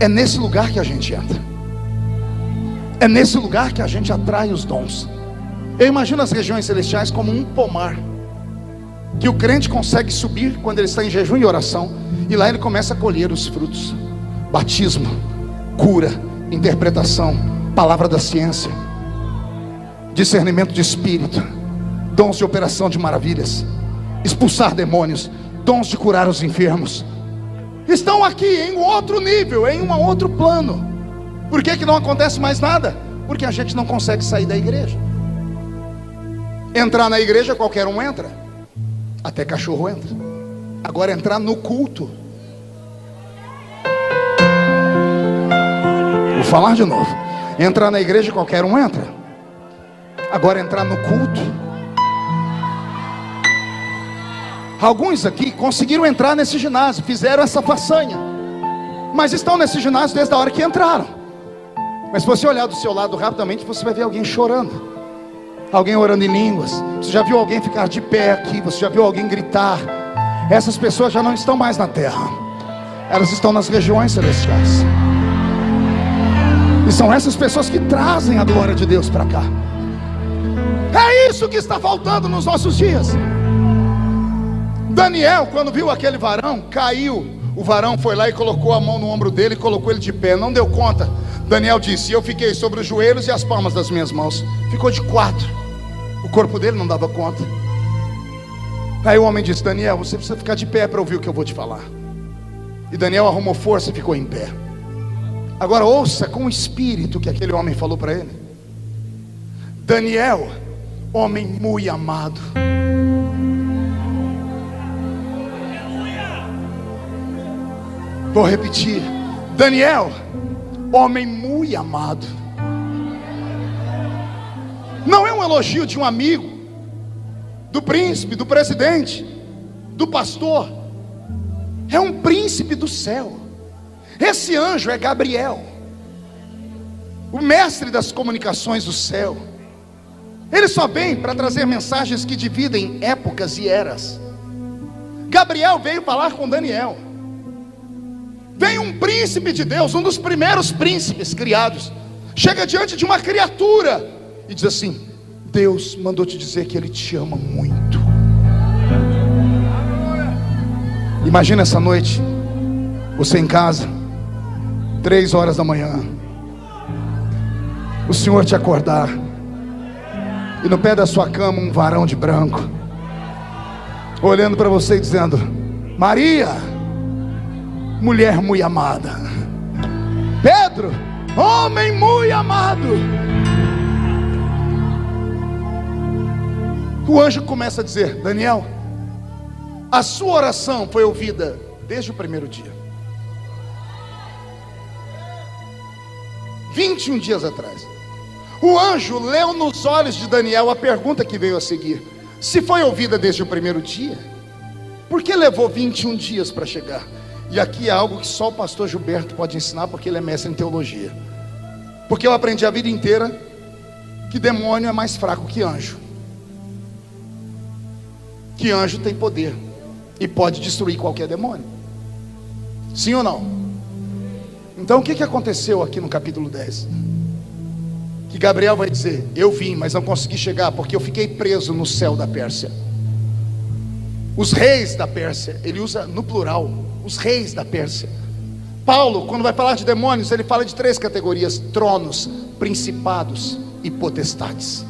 É nesse lugar que a gente entra. É nesse lugar que a gente atrai os dons. Eu imagino as regiões celestiais como um pomar, que o crente consegue subir quando ele está em jejum e oração, e lá ele começa a colher os frutos: batismo, cura, interpretação, palavra da ciência, discernimento de espírito, dons de operação de maravilhas, expulsar demônios, dons de curar os enfermos. Estão aqui em outro nível, em um outro plano. Por que não acontece mais nada? Porque a gente não consegue sair da igreja. Entrar na igreja qualquer um entra, até cachorro entra. Agora entrar no culto, vou falar de novo. Entrar na igreja qualquer um entra, agora entrar no culto. Alguns aqui conseguiram entrar nesse ginásio, fizeram essa façanha, mas estão nesse ginásio desde a hora que entraram. Mas se você olhar do seu lado rapidamente, você vai ver alguém chorando, alguém orando em línguas. Você já viu alguém ficar de pé aqui? Você já viu alguém gritar? Essas pessoas já não estão mais na terra, elas estão nas regiões celestiais. E são essas pessoas que trazem a glória de Deus para cá. É isso que está faltando nos nossos dias. Daniel, quando viu aquele varão, caiu. O varão foi lá e colocou a mão no ombro dele e colocou ele de pé. Não deu conta. Daniel disse: eu fiquei sobre os joelhos e as palmas das minhas mãos. Ficou de quatro. O corpo dele não dava conta. Aí o homem disse: Daniel, você precisa ficar de pé para ouvir o que eu vou te falar. E Daniel arrumou força e ficou em pé. Agora ouça com o espírito que aquele homem falou para ele. Daniel, homem muito amado. Vou repetir. Daniel, homem muito amado. Não é um elogio de um amigo, do príncipe, do presidente, do pastor. É um príncipe do céu. Esse anjo é Gabriel, o mestre das comunicações do céu. Ele só vem para trazer mensagens que dividem épocas e eras. Gabriel veio falar com Daniel. Vem um príncipe de Deus, um dos primeiros príncipes criados, chega diante de uma criatura e diz assim: Deus mandou te dizer que Ele te ama muito. Imagina essa noite, você em casa, 3 horas da manhã, o Senhor te acordar, e no pé da sua cama um varão de branco, olhando para você e dizendo: Maria, mulher muito amada. Pedro, homem muito amado. O anjo começa a dizer: Daniel, a sua oração foi ouvida desde o primeiro dia. 21 dias atrás. O anjo leu nos olhos de Daniel a pergunta que veio a seguir: se foi ouvida desde o primeiro dia, por que levou 21 dias para chegar? E aqui é algo que só o pastor Gilberto pode ensinar, porque ele é mestre em teologia. Porque eu aprendi a vida inteira que demônio é mais fraco que anjo. Que anjo tem poder e pode destruir qualquer demônio. Sim ou não? Então o que aconteceu aqui no capítulo 10? Que Gabriel vai dizer: eu vim, mas não consegui chegar porque eu fiquei preso no céu da Pérsia. Os reis da Pérsia, ele usa no plural, os reis da Pérsia. Paulo, quando vai falar de demônios, ele fala de 3 categorias: tronos, principados e potestades.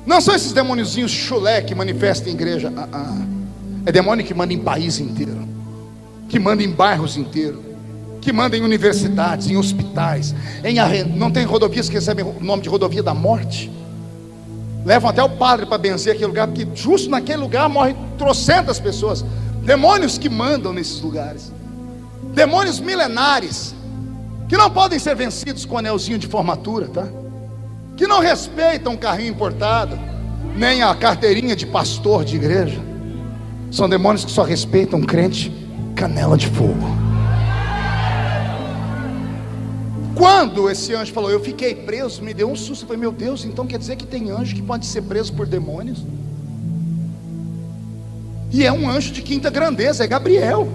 Não são esses demôniozinhos chulé que manifestam em igreja. É demônio que manda em país inteiro, que manda em bairros inteiros, que manda em universidades, em hospitais, não tem rodovias que recebem o nome de rodovia da morte. Levam até o padre para benzer aquele lugar, porque justo naquele lugar morrem trocentas pessoas. Demônios que mandam nesses lugares. Demônios milenares, que não podem ser vencidos com anelzinho de formatura, tá? Que não respeitam o carrinho importado, nem a carteirinha de pastor de igreja. São demônios que só respeitam crente canela de fogo. Quando esse anjo falou: eu fiquei preso, me deu um susto. Eu falei: meu Deus, então quer dizer que tem anjo que pode ser preso por demônios? E é um anjo de quinta grandeza, é Gabriel.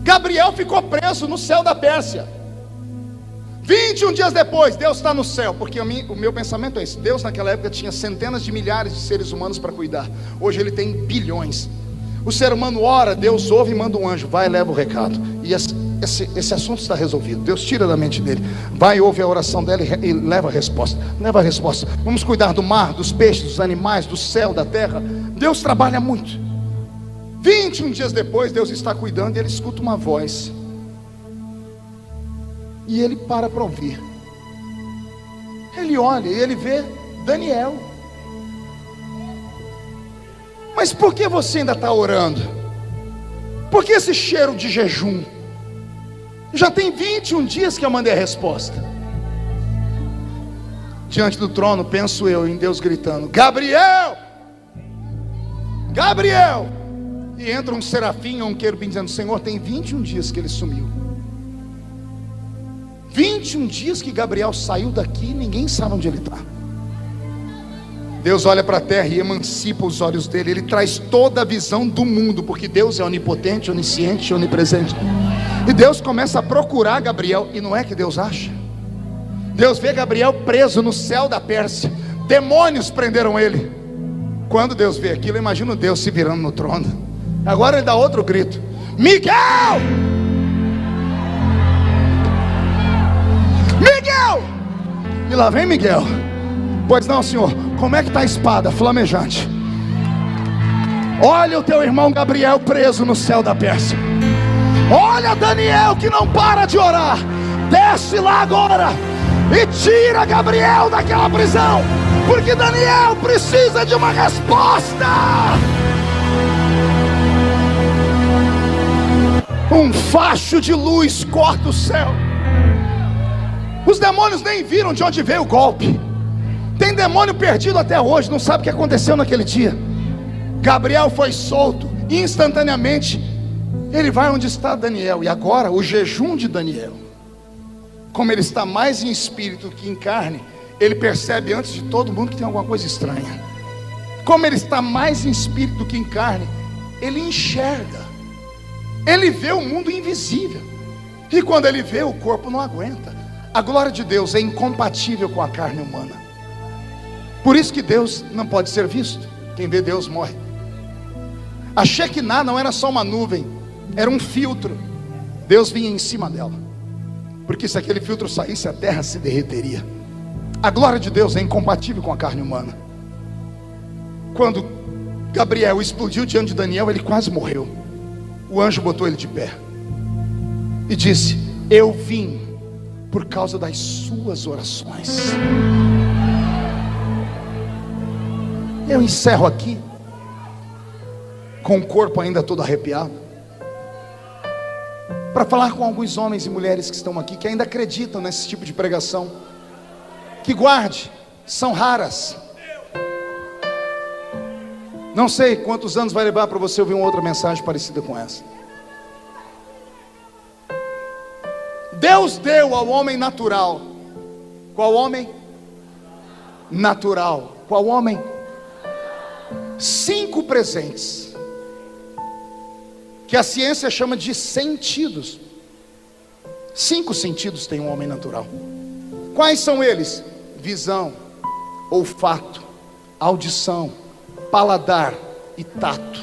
Gabriel ficou preso no céu da Pérsia. 21 dias depois, Deus está no céu. Porque o meu pensamento é esse: Deus naquela época tinha centenas de milhares de seres humanos para cuidar. Hoje Ele tem bilhões. O ser humano ora, Deus ouve e manda um anjo, vai e leva o recado. E esse assunto está resolvido. Deus tira da mente dele, vai, ouve a oração dela e leva a resposta. Leva a resposta. Vamos cuidar do mar, dos peixes, dos animais, do céu, da terra. Deus trabalha muito. 21 dias depois, Deus está cuidando e ele escuta uma voz. E ele para ouvir. Ele olha e ele vê Daniel. Mas por que você ainda está orando? Por que esse cheiro de jejum? Já tem 21 dias que eu mandei a resposta. Diante do trono, penso eu em Deus gritando: Gabriel! Gabriel! E entra um serafim ou um querubim dizendo: Senhor, tem 21 dias que ele sumiu. 21 dias que Gabriel saiu daqui e ninguém sabe onde ele está. Deus olha para a terra e emancipa os olhos dele. Ele traz toda a visão do mundo, porque Deus é onipotente, onisciente, onipresente. E Deus começa a procurar Gabriel. E não é que Deus acha. Deus vê Gabriel preso no céu da Pérsia. Demônios prenderam ele. Quando Deus vê aquilo, imagina Deus se virando no trono. Agora ele dá outro grito: Miguel! Miguel! E lá vem Miguel. Pois não, Senhor. Como é que está a espada flamejante? Olha o teu irmão Gabriel preso no céu da Pérsia. Olha Daniel que não para de orar. Desce lá agora e tira Gabriel daquela prisão, porque Daniel precisa de uma resposta. Um facho de luz corta o céu. Os demônios nem viram de onde veio o golpe. Tem demônio perdido até hoje, não sabe o que aconteceu naquele dia. Gabriel foi solto instantaneamente. Ele vai onde está Daniel. E agora o jejum de Daniel, como ele está mais em espírito que em carne, ele percebe antes de todo mundo que tem alguma coisa estranha. Como ele está mais em espírito do que em carne, ele enxerga. Ele vê o mundo invisível. E quando ele vê, o corpo não aguenta. A glória de Deus é incompatível com a carne humana. Por isso que Deus não pode ser visto. Quem vê Deus morre. A Shekinah não era só uma nuvem, era um filtro. Deus vinha em cima dela, porque se aquele filtro saísse, a terra se derreteria. A glória de Deus é incompatível com a carne humana. Quando Gabriel explodiu diante de Daniel, ele quase morreu. O anjo botou ele de pé e disse: eu vim por causa das suas orações. Eu encerro aqui com o corpo ainda todo arrepiado, para falar com alguns homens e mulheres que estão aqui, que ainda acreditam nesse tipo de pregação. Que guarde, são raras. Não sei quantos anos vai levar para você ouvir uma outra mensagem parecida com essa. Deus deu ao homem natural. Qual homem? Natural. Qual homem? 5 presentes, que a ciência chama de sentidos. 5 sentidos tem um homem natural. Quais são eles? Visão, olfato, audição, paladar e tato.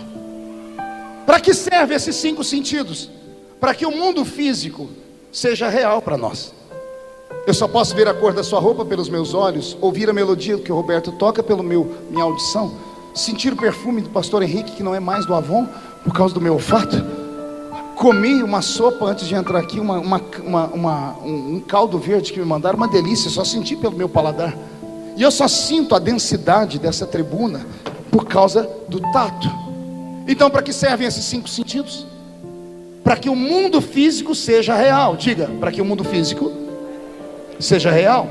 Para que servem esses 5 sentidos? Para que o mundo físico seja real para nós. Eu só posso ver a cor da sua roupa pelos meus olhos, ouvir a melodia que o Roberto toca pela minha audição, sentir o perfume do pastor Henrique, que não é mais do Avon, por causa do meu olfato. Comi uma sopa antes de entrar aqui, um caldo verde que me mandaram, uma delícia, só senti pelo meu paladar. E eu só sinto a densidade dessa tribuna por causa do tato. Então, para que servem esses 5 sentidos? Para que o mundo físico seja real. Diga, para que o mundo físico seja real.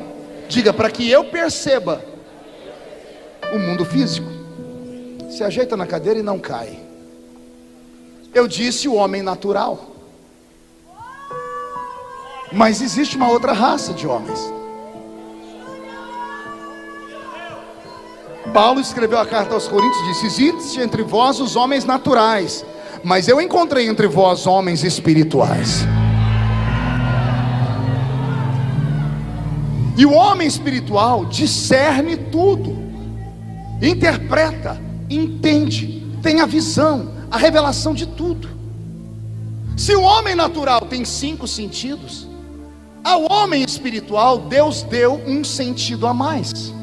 Diga, para que eu perceba o mundo físico. Se ajeita na cadeira e não cai. Eu disse o homem natural. Mas existe uma outra raça de homens. Paulo escreveu a carta aos Coríntios e disse: existe entre vós os homens naturais, mas eu encontrei entre vós homens espirituais. E o homem espiritual discerne tudo, interpreta, entende, tem a visão, a revelação de tudo. Se o homem natural tem 5 sentidos, ao homem espiritual Deus deu um sentido a mais,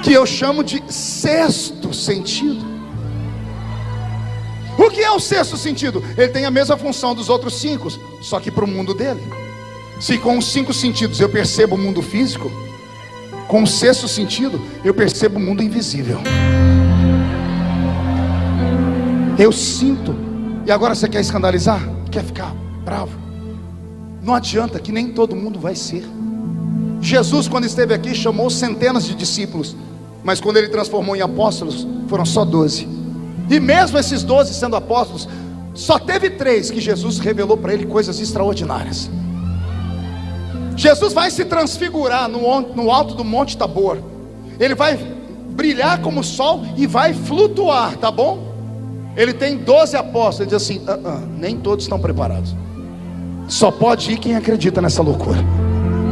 que eu chamo de sexto sentido. O que é o sexto sentido? Ele tem a mesma função dos outros 5, só que para o mundo dele. Se com os 5 sentidos eu percebo o mundo físico, com o sexto sentido eu percebo o mundo invisível. Eu sinto. E agora você quer escandalizar? Quer ficar bravo? Não adianta, que nem todo mundo vai ser. Jesus, quando esteve aqui, chamou centenas de discípulos, mas quando ele transformou em apóstolos, foram só 12. E mesmo esses 12 sendo apóstolos, só teve 3 que Jesus revelou para ele coisas extraordinárias. Jesus vai se transfigurar no alto do Monte Tabor. Ele vai brilhar como o sol e vai flutuar, tá bom? Ele tem 12 apóstolos. Ele diz assim: nem todos estão preparados. Só pode ir quem acredita nessa loucura.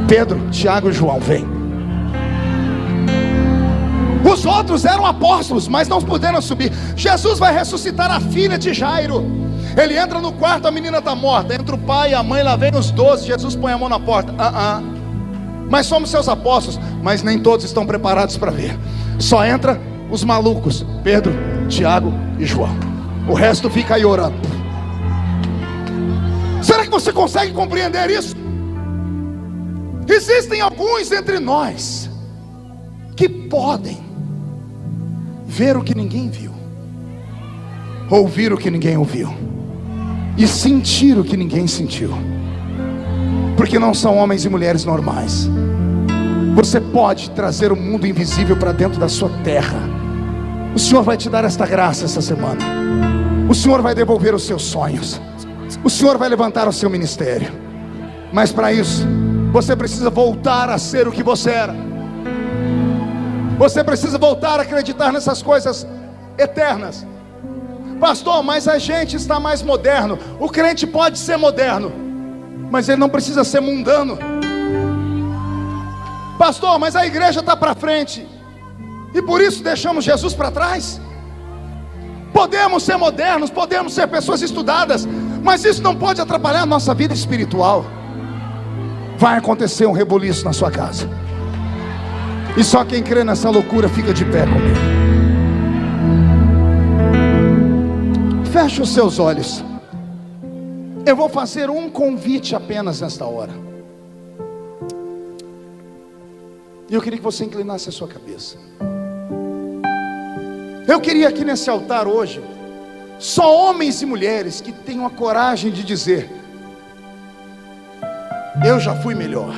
Pedro, Tiago e João, vem. Os outros eram apóstolos, mas não puderam subir. Jesus vai ressuscitar a filha de Jairo. Ele entra no quarto, a menina está morta. Entra o pai e a mãe, lá vem os 12. Jesus põe a mão na porta. Mas somos seus apóstolos. Mas nem todos estão preparados para ver. Só entra os malucos: Pedro, Tiago e João. O resto fica aí orando. Será que você consegue compreender isso? Existem alguns entre nós que podem ver o que ninguém viu, ouvir o que ninguém ouviu e sentir o que ninguém sentiu, porque não são homens e mulheres normais. Você pode trazer o mundo invisível para dentro da sua terra. O Senhor vai te dar esta graça essa semana. O Senhor vai devolver os seus sonhos. O Senhor vai levantar o seu ministério. Mas para isso, você precisa voltar a ser o que você era. Você precisa voltar a acreditar nessas coisas eternas. Pastor, mas a gente está mais moderno. O crente pode ser moderno, mas ele não precisa ser mundano. Pastor, mas a igreja está para frente e por isso deixamos Jesus para trás. Podemos ser modernos, podemos ser pessoas estudadas, mas isso não pode atrapalhar a nossa vida espiritual. Vai acontecer um rebuliço na sua casa, e só quem crê nessa loucura fica de pé comigo. Feche os seus olhos. Eu vou fazer um convite apenas nesta hora. E eu queria que você inclinasse a sua cabeça. Eu queria aqui nesse altar hoje só homens e mulheres que tenham a coragem de dizer: eu já fui melhor.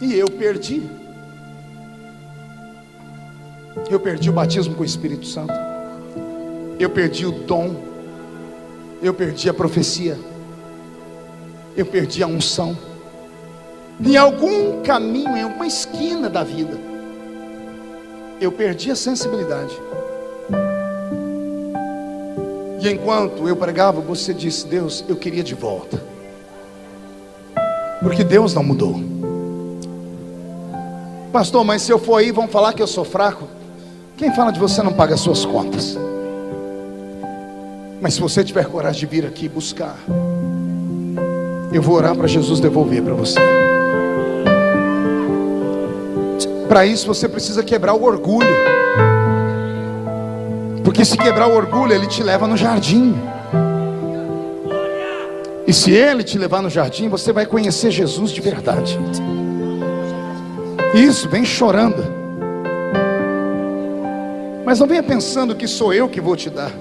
E eu perdi. Eu perdi o batismo com o Espírito Santo. Eu perdi o dom. Eu perdi a profecia. Eu perdi a unção. Em algum caminho, em alguma esquina da vida, eu perdi a sensibilidade. E enquanto eu pregava, você disse: Deus, eu queria de volta. Porque Deus não mudou. Pastor, mas se eu for aí, vão falar que eu sou fraco. Quem fala de você não paga as suas contas. Mas se você tiver coragem de vir aqui buscar, eu vou orar para Jesus devolver para você. Para isso você precisa quebrar o orgulho. Porque se quebrar o orgulho, ele te leva no jardim. E se ele te levar no jardim, você vai conhecer Jesus de verdade. Isso, vem chorando. Mas não venha pensando que sou eu que vou te dar.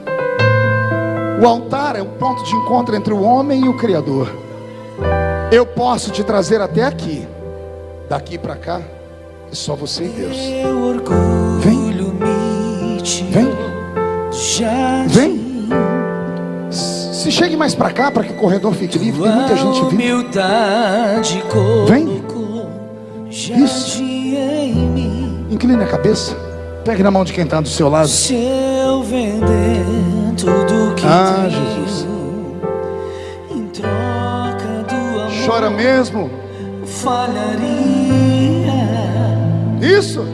O altar é o ponto de encontro entre o homem e o Criador. Eu posso te trazer até aqui. Daqui para cá é só você e Deus. Vem. Vem. Vem. Se Chegue mais para cá para que o corredor fique livre. Tem muita gente vindo. Vem. Isso. Incline a cabeça. Pegue na mão de quem está do seu lado. Se eu vender tudo que tenho, Jesus, em troca do amor, chora mesmo. falharia. Isso.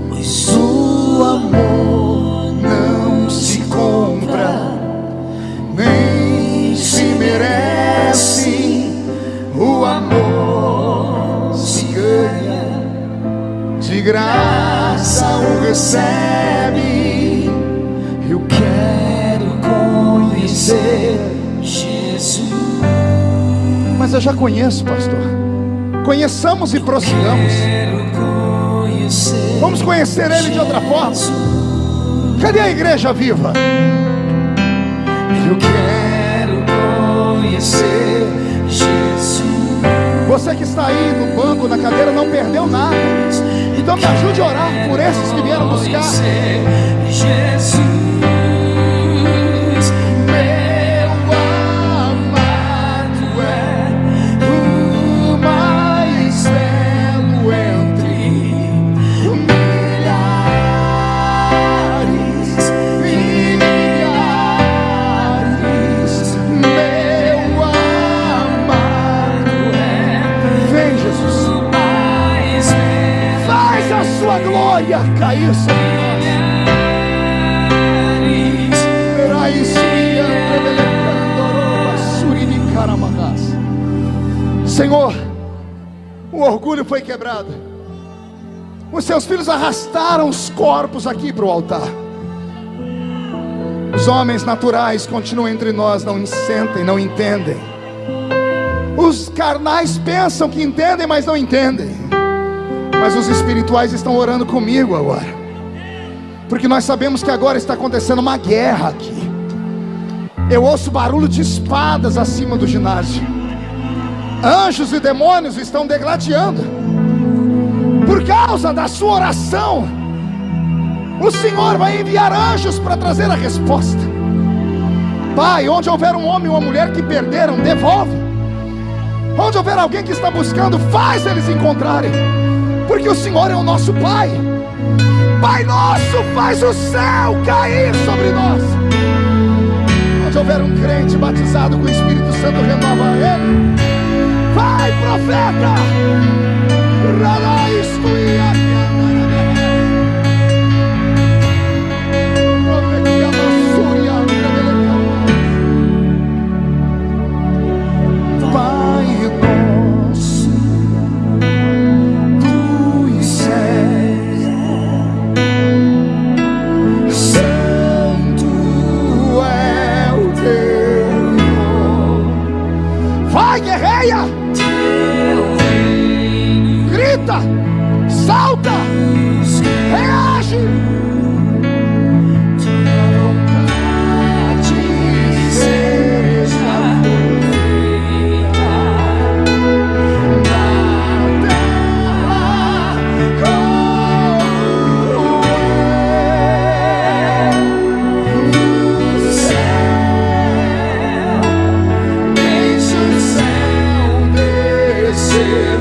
Pois o amor Não se compra, nem se merece. O amor se ganha, de graça o recebe. eu quero conhecer Jesus. Mas eu já conheço, pastor. Conheçamos e prossigamos. Quero conhecer. Vamos conhecer Ele de outra forma. Cadê a igreja viva? Eu quero conhecer Jesus. Você que está aí no banco, na cadeira, não perdeu nada. Então me ajude a orar por esses que vieram buscar. Jesus, Meu amado é o mais belo entre milhares e milhares. Meu amado é. Vem, Jesus. Faz a sua glória cair sobre nós. Senhor, o orgulho foi quebrado. Os seus filhos arrastaram os corpos aqui para o altar. Os homens naturais continuam entre nós, não sentem, não entendem. Os carnais pensam que entendem, mas não entendem. Mas os espirituais estão orando comigo agora, porque nós sabemos que agora está acontecendo uma guerra aqui. Eu ouço barulho de espadas acima do ginásio. Anjos e demônios estão degladiando. Por causa da sua oração, o Senhor vai enviar anjos para trazer a resposta. Pai, onde houver um homem ou uma mulher que perderam, devolve. Onde houver alguém que está buscando, faz eles encontrarem. Porque o Senhor é o nosso Pai. Pai nosso, faz o céu cair sobre nós. Onde houver um crente batizado com o Espírito Santo, renova ele. Vai, profeta! Pai nosso dos céus, santo é o teu nome. Vai, guerreia! Grita, salta, reage. Tua vontade seja feita na terra como no céu. Deixa o céu descer.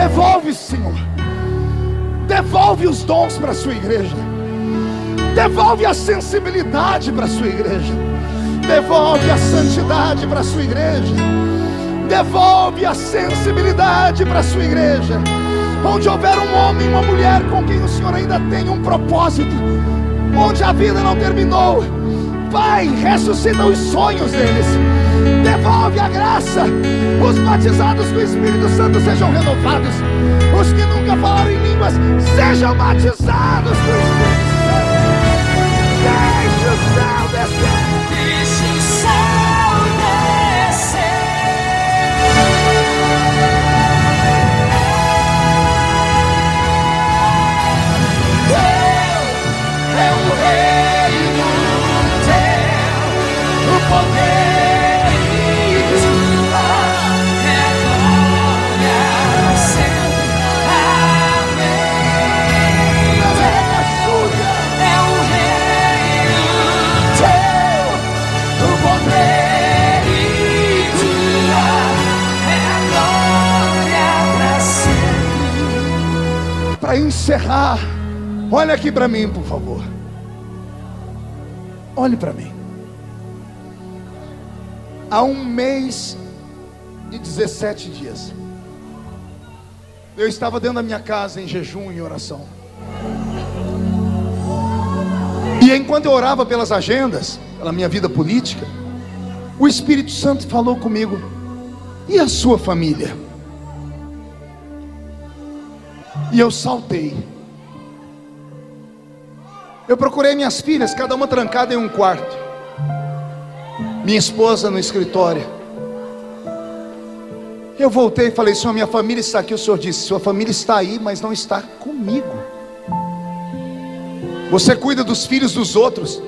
Devolve, Senhor. Devolve os dons para a sua igreja. Devolve a sensibilidade para a sua igreja. Devolve a santidade para a sua igreja. Devolve a sensibilidade para a sua igreja. Onde houver um homem e uma mulher com quem o Senhor ainda tem um propósito, onde a vida não terminou, Pai, ressuscita os sonhos deles. Devolve a graça. Os batizados com o Espírito Santo sejam renovados. Os que nunca falaram em línguas sejam batizados com o Espírito Santo. Deixe o céu descer. Deixe o céu descer. Teu é o reino, teu o poder e tua é glória sempre. Amém. É o reino teu, o poder e tua é glória para sempre. Para encerrar, olha aqui para mim, por favor. Olhe para mim. Há 1 mês e 17 dias, eu estava dentro da minha casa em jejum e oração. E enquanto eu orava pelas agendas, pela minha vida política, o Espírito Santo falou comigo: e a sua família? E eu saltei. Eu procurei minhas filhas, cada uma trancada em um quarto, minha esposa no escritório. Eu voltei e falei: Senhor, minha família está aqui. O Senhor disse: sua família está aí, mas não está comigo. Você cuida dos filhos dos outros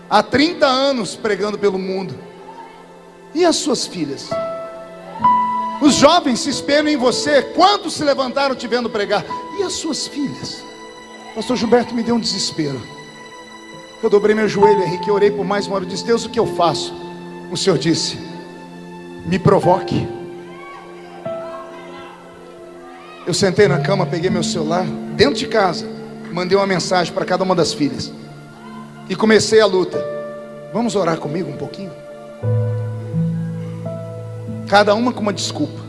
há 30 anos pregando pelo mundo. E as suas filhas? Os jovens se espelham em você. Quantos se levantaram te vendo pregar? E as suas filhas? Pastor Gilberto, me deu um desespero. Eu dobrei meu joelho, Henrique, eu orei por mais uma hora. Eu disse: Deus, o que eu faço? O Senhor disse: me provoque. Eu sentei na cama, peguei meu celular, dentro de casa, mandei uma mensagem para cada uma das filhas e comecei a luta. Vamos orar comigo um pouquinho? Cada uma com uma desculpa.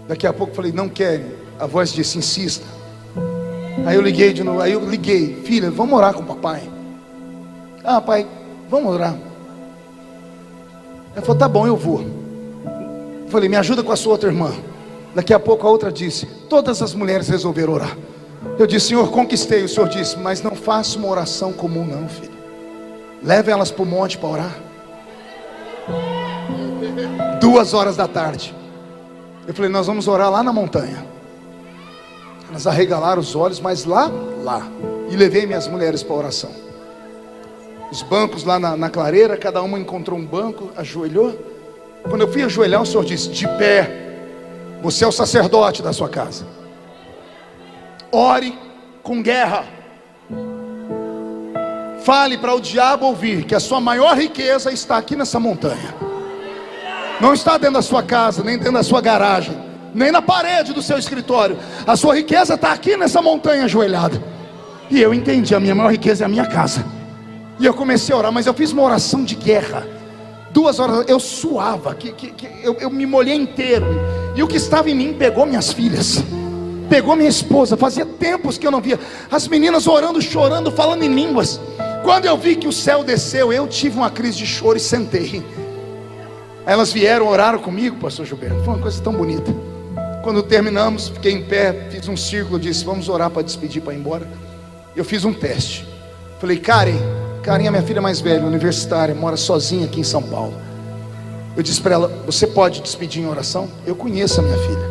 Daqui a pouco falei: não querem. A voz disse: insista. Aí eu liguei de novo. Aí eu liguei: filha, vamos orar com o papai. Ah, pai, vamos orar. Ela falou: tá bom, eu vou. Eu falei: me ajuda com a sua outra irmã. Daqui a pouco a outra disse: todas as mulheres resolveram orar. Eu disse: Senhor, conquistei. O Senhor disse: mas não faça uma oração comum não, filho. Leve elas para o monte para orar. 2 horas da tarde. Eu falei: nós vamos orar lá na montanha. Elas arregalaram os olhos, mas lá. E levei minhas mulheres para a oração. Os bancos lá na clareira, cada uma encontrou um banco, ajoelhou. Quando eu fui ajoelhar, o Senhor disse: de pé. Você é o sacerdote da sua casa. Ore com guerra. Fale para o diabo ouvir que a sua maior riqueza está aqui nessa montanha. Não está dentro da sua casa, nem dentro da sua garagem, nem na parede do seu escritório. A sua riqueza está aqui nessa montanha ajoelhada. E eu entendi: a minha maior riqueza é a minha casa. E eu comecei a orar, mas eu fiz uma oração de guerra. 2 horas, eu suava, eu me molhei inteiro. E o que estava em mim pegou minhas filhas, pegou minha esposa. Fazia tempos que eu não via as meninas orando, chorando, falando em línguas. Quando eu vi que o céu desceu, eu tive uma crise de choro e sentei. Elas vieram, oraram comigo, pastor Gilberto. Foi uma coisa tão bonita. Quando terminamos, fiquei em pé, fiz um círculo, disse: vamos orar para despedir, para ir embora. Eu fiz um teste. Falei: Karen é minha filha mais velha, universitária, mora sozinha aqui em São Paulo. Eu disse para ela: você pode despedir em oração? Eu conheço a minha filha.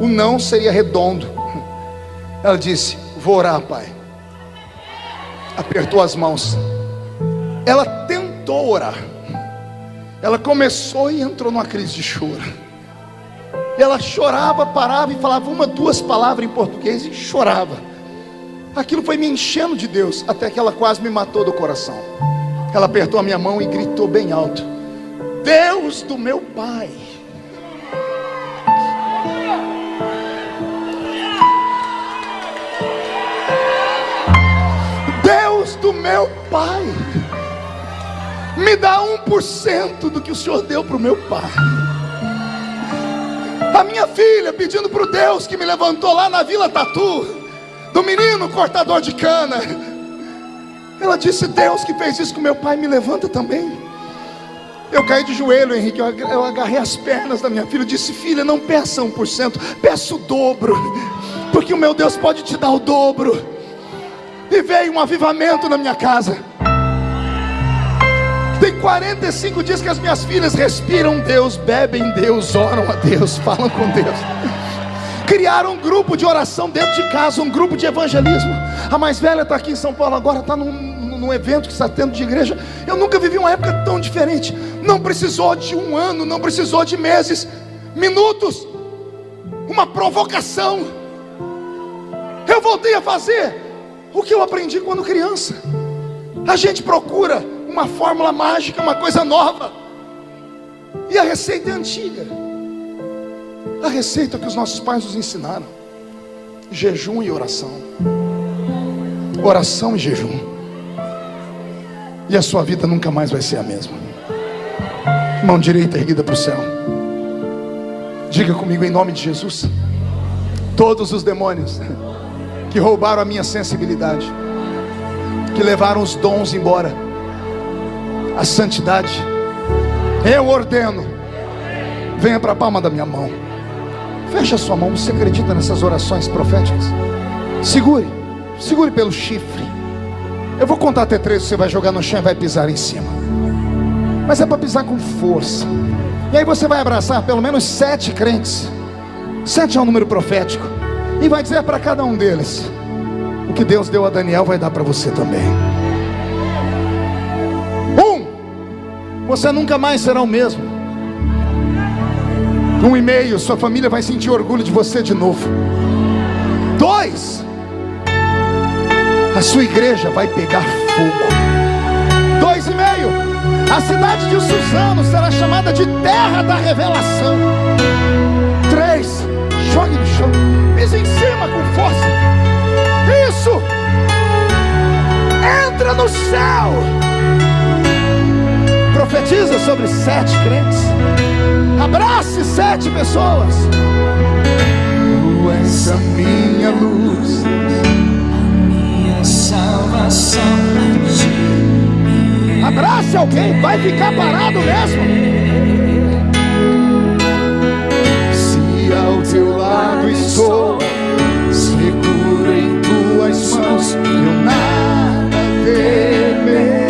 O não seria redondo. Ela disse: vou orar, pai. Apertou as mãos. Ela tentou orar. Ela começou e entrou numa crise de choro. Ela chorava, parava e falava 1, 2 palavras em português e chorava. Aquilo foi me enchendo de Deus, até que ela quase me matou do coração. Ela apertou a minha mão e gritou bem alto: Deus do meu pai, meu pai. Me dá 1% do que o Senhor deu para o meu pai. A minha filha pedindo para o Deus que me levantou lá na Vila Tatu, do menino cortador de cana. Ela disse: Deus que fez isso com meu pai, me levanta também. Eu caí de joelho, Henrique, eu agarrei as pernas da minha filha. Eu disse: filha, não peça 1%, peça o dobro, porque o meu Deus pode te dar o dobro. E veio um avivamento na minha casa. Tem 45 dias que as minhas filhas respiram Deus, bebem Deus, oram a Deus, falam com Deus. Criaram um grupo de oração dentro de casa, um grupo de evangelismo. A mais velha está aqui em São Paulo agora, está num evento que está tendo de igreja. Eu nunca vivi uma época tão diferente. Não precisou de um ano, não precisou de meses, minutos, uma provocação. Eu voltei a fazer o que eu aprendi quando criança. A gente procura uma fórmula mágica, uma coisa nova, e a receita é antiga. A receita que os nossos pais nos ensinaram: jejum e oração. Oração e jejum. E a sua vida nunca mais vai ser a mesma. Mão direita erguida para o céu. Diga comigo em nome de Jesus: todos os demônios que roubaram a minha sensibilidade, que levaram os dons embora, a santidade, eu ordeno, venha para a palma da minha mão. Feche a sua mão. Você acredita nessas orações proféticas? Segure pelo chifre. Eu vou contar até 3, você vai jogar no chão e vai pisar em cima. Mas é para pisar com força. E aí você vai abraçar pelo menos 7 crentes. 7 é um número profético. E vai dizer para cada um deles: o que Deus deu a Daniel vai dar para você também. Você nunca mais será o mesmo. 1,5, sua família vai sentir orgulho de você de novo. 2, a sua igreja vai pegar fogo. 2,5, a cidade de Suzano será chamada de terra da revelação. 3, jogue no chão, pise em cima com força. Isso, entra no céu. Profetiza sobre 7 crentes. Abrace 7 pessoas. Tu és a minha luz, a minha salvação. Abrace alguém, vai ficar parado mesmo. Se ao teu lado estou, seguro em tuas mãos, eu nada temerei.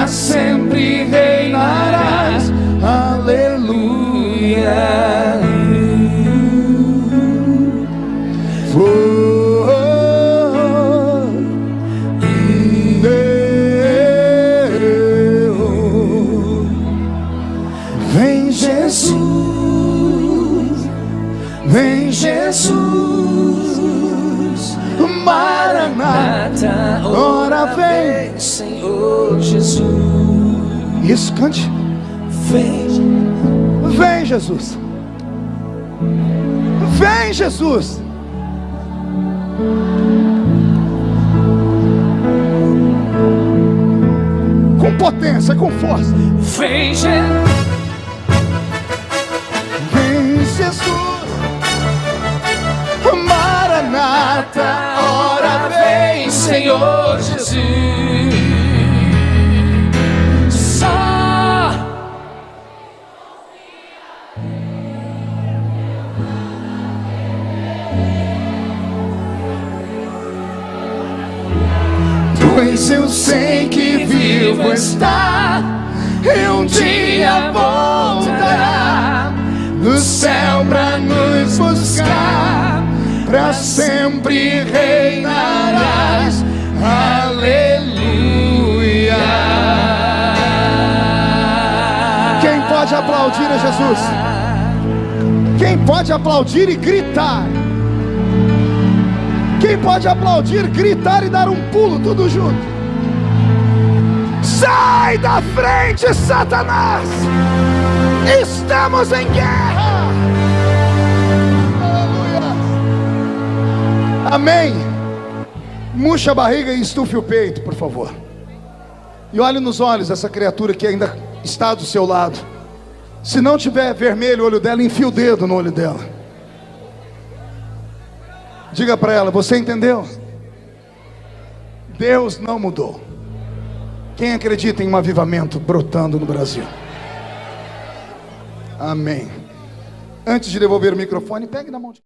Sempre reinarás, aleluia. Vem Jesus, vem Jesus, Maranata, ora vem, Senhor Jesus. Isso, cante. Vem Jesus, vem Jesus. Com potência, com força. Vem Jesus, vem Jesus, Maranata, ora vem, Senhor Jesus. eu sei que vivo está, e um dia voltará do céu pra nos buscar, pra sempre reinarás. Aleluia. Quem pode aplaudir a Jesus? Quem pode aplaudir e gritar? Quem pode aplaudir, gritar e dar um pulo, tudo junto? Sai da frente, Satanás! Estamos em guerra! Aleluia! Amém! Murcha a barriga e estufe o peito, por favor. E olhe nos olhos dessa criatura que ainda está do seu lado. Se não tiver vermelho o olho dela, enfia o dedo no olho dela. Diga para ela: você entendeu? Deus não mudou. Quem acredita em um avivamento brotando no Brasil? Amém. Antes de devolver o microfone, pegue na mão de...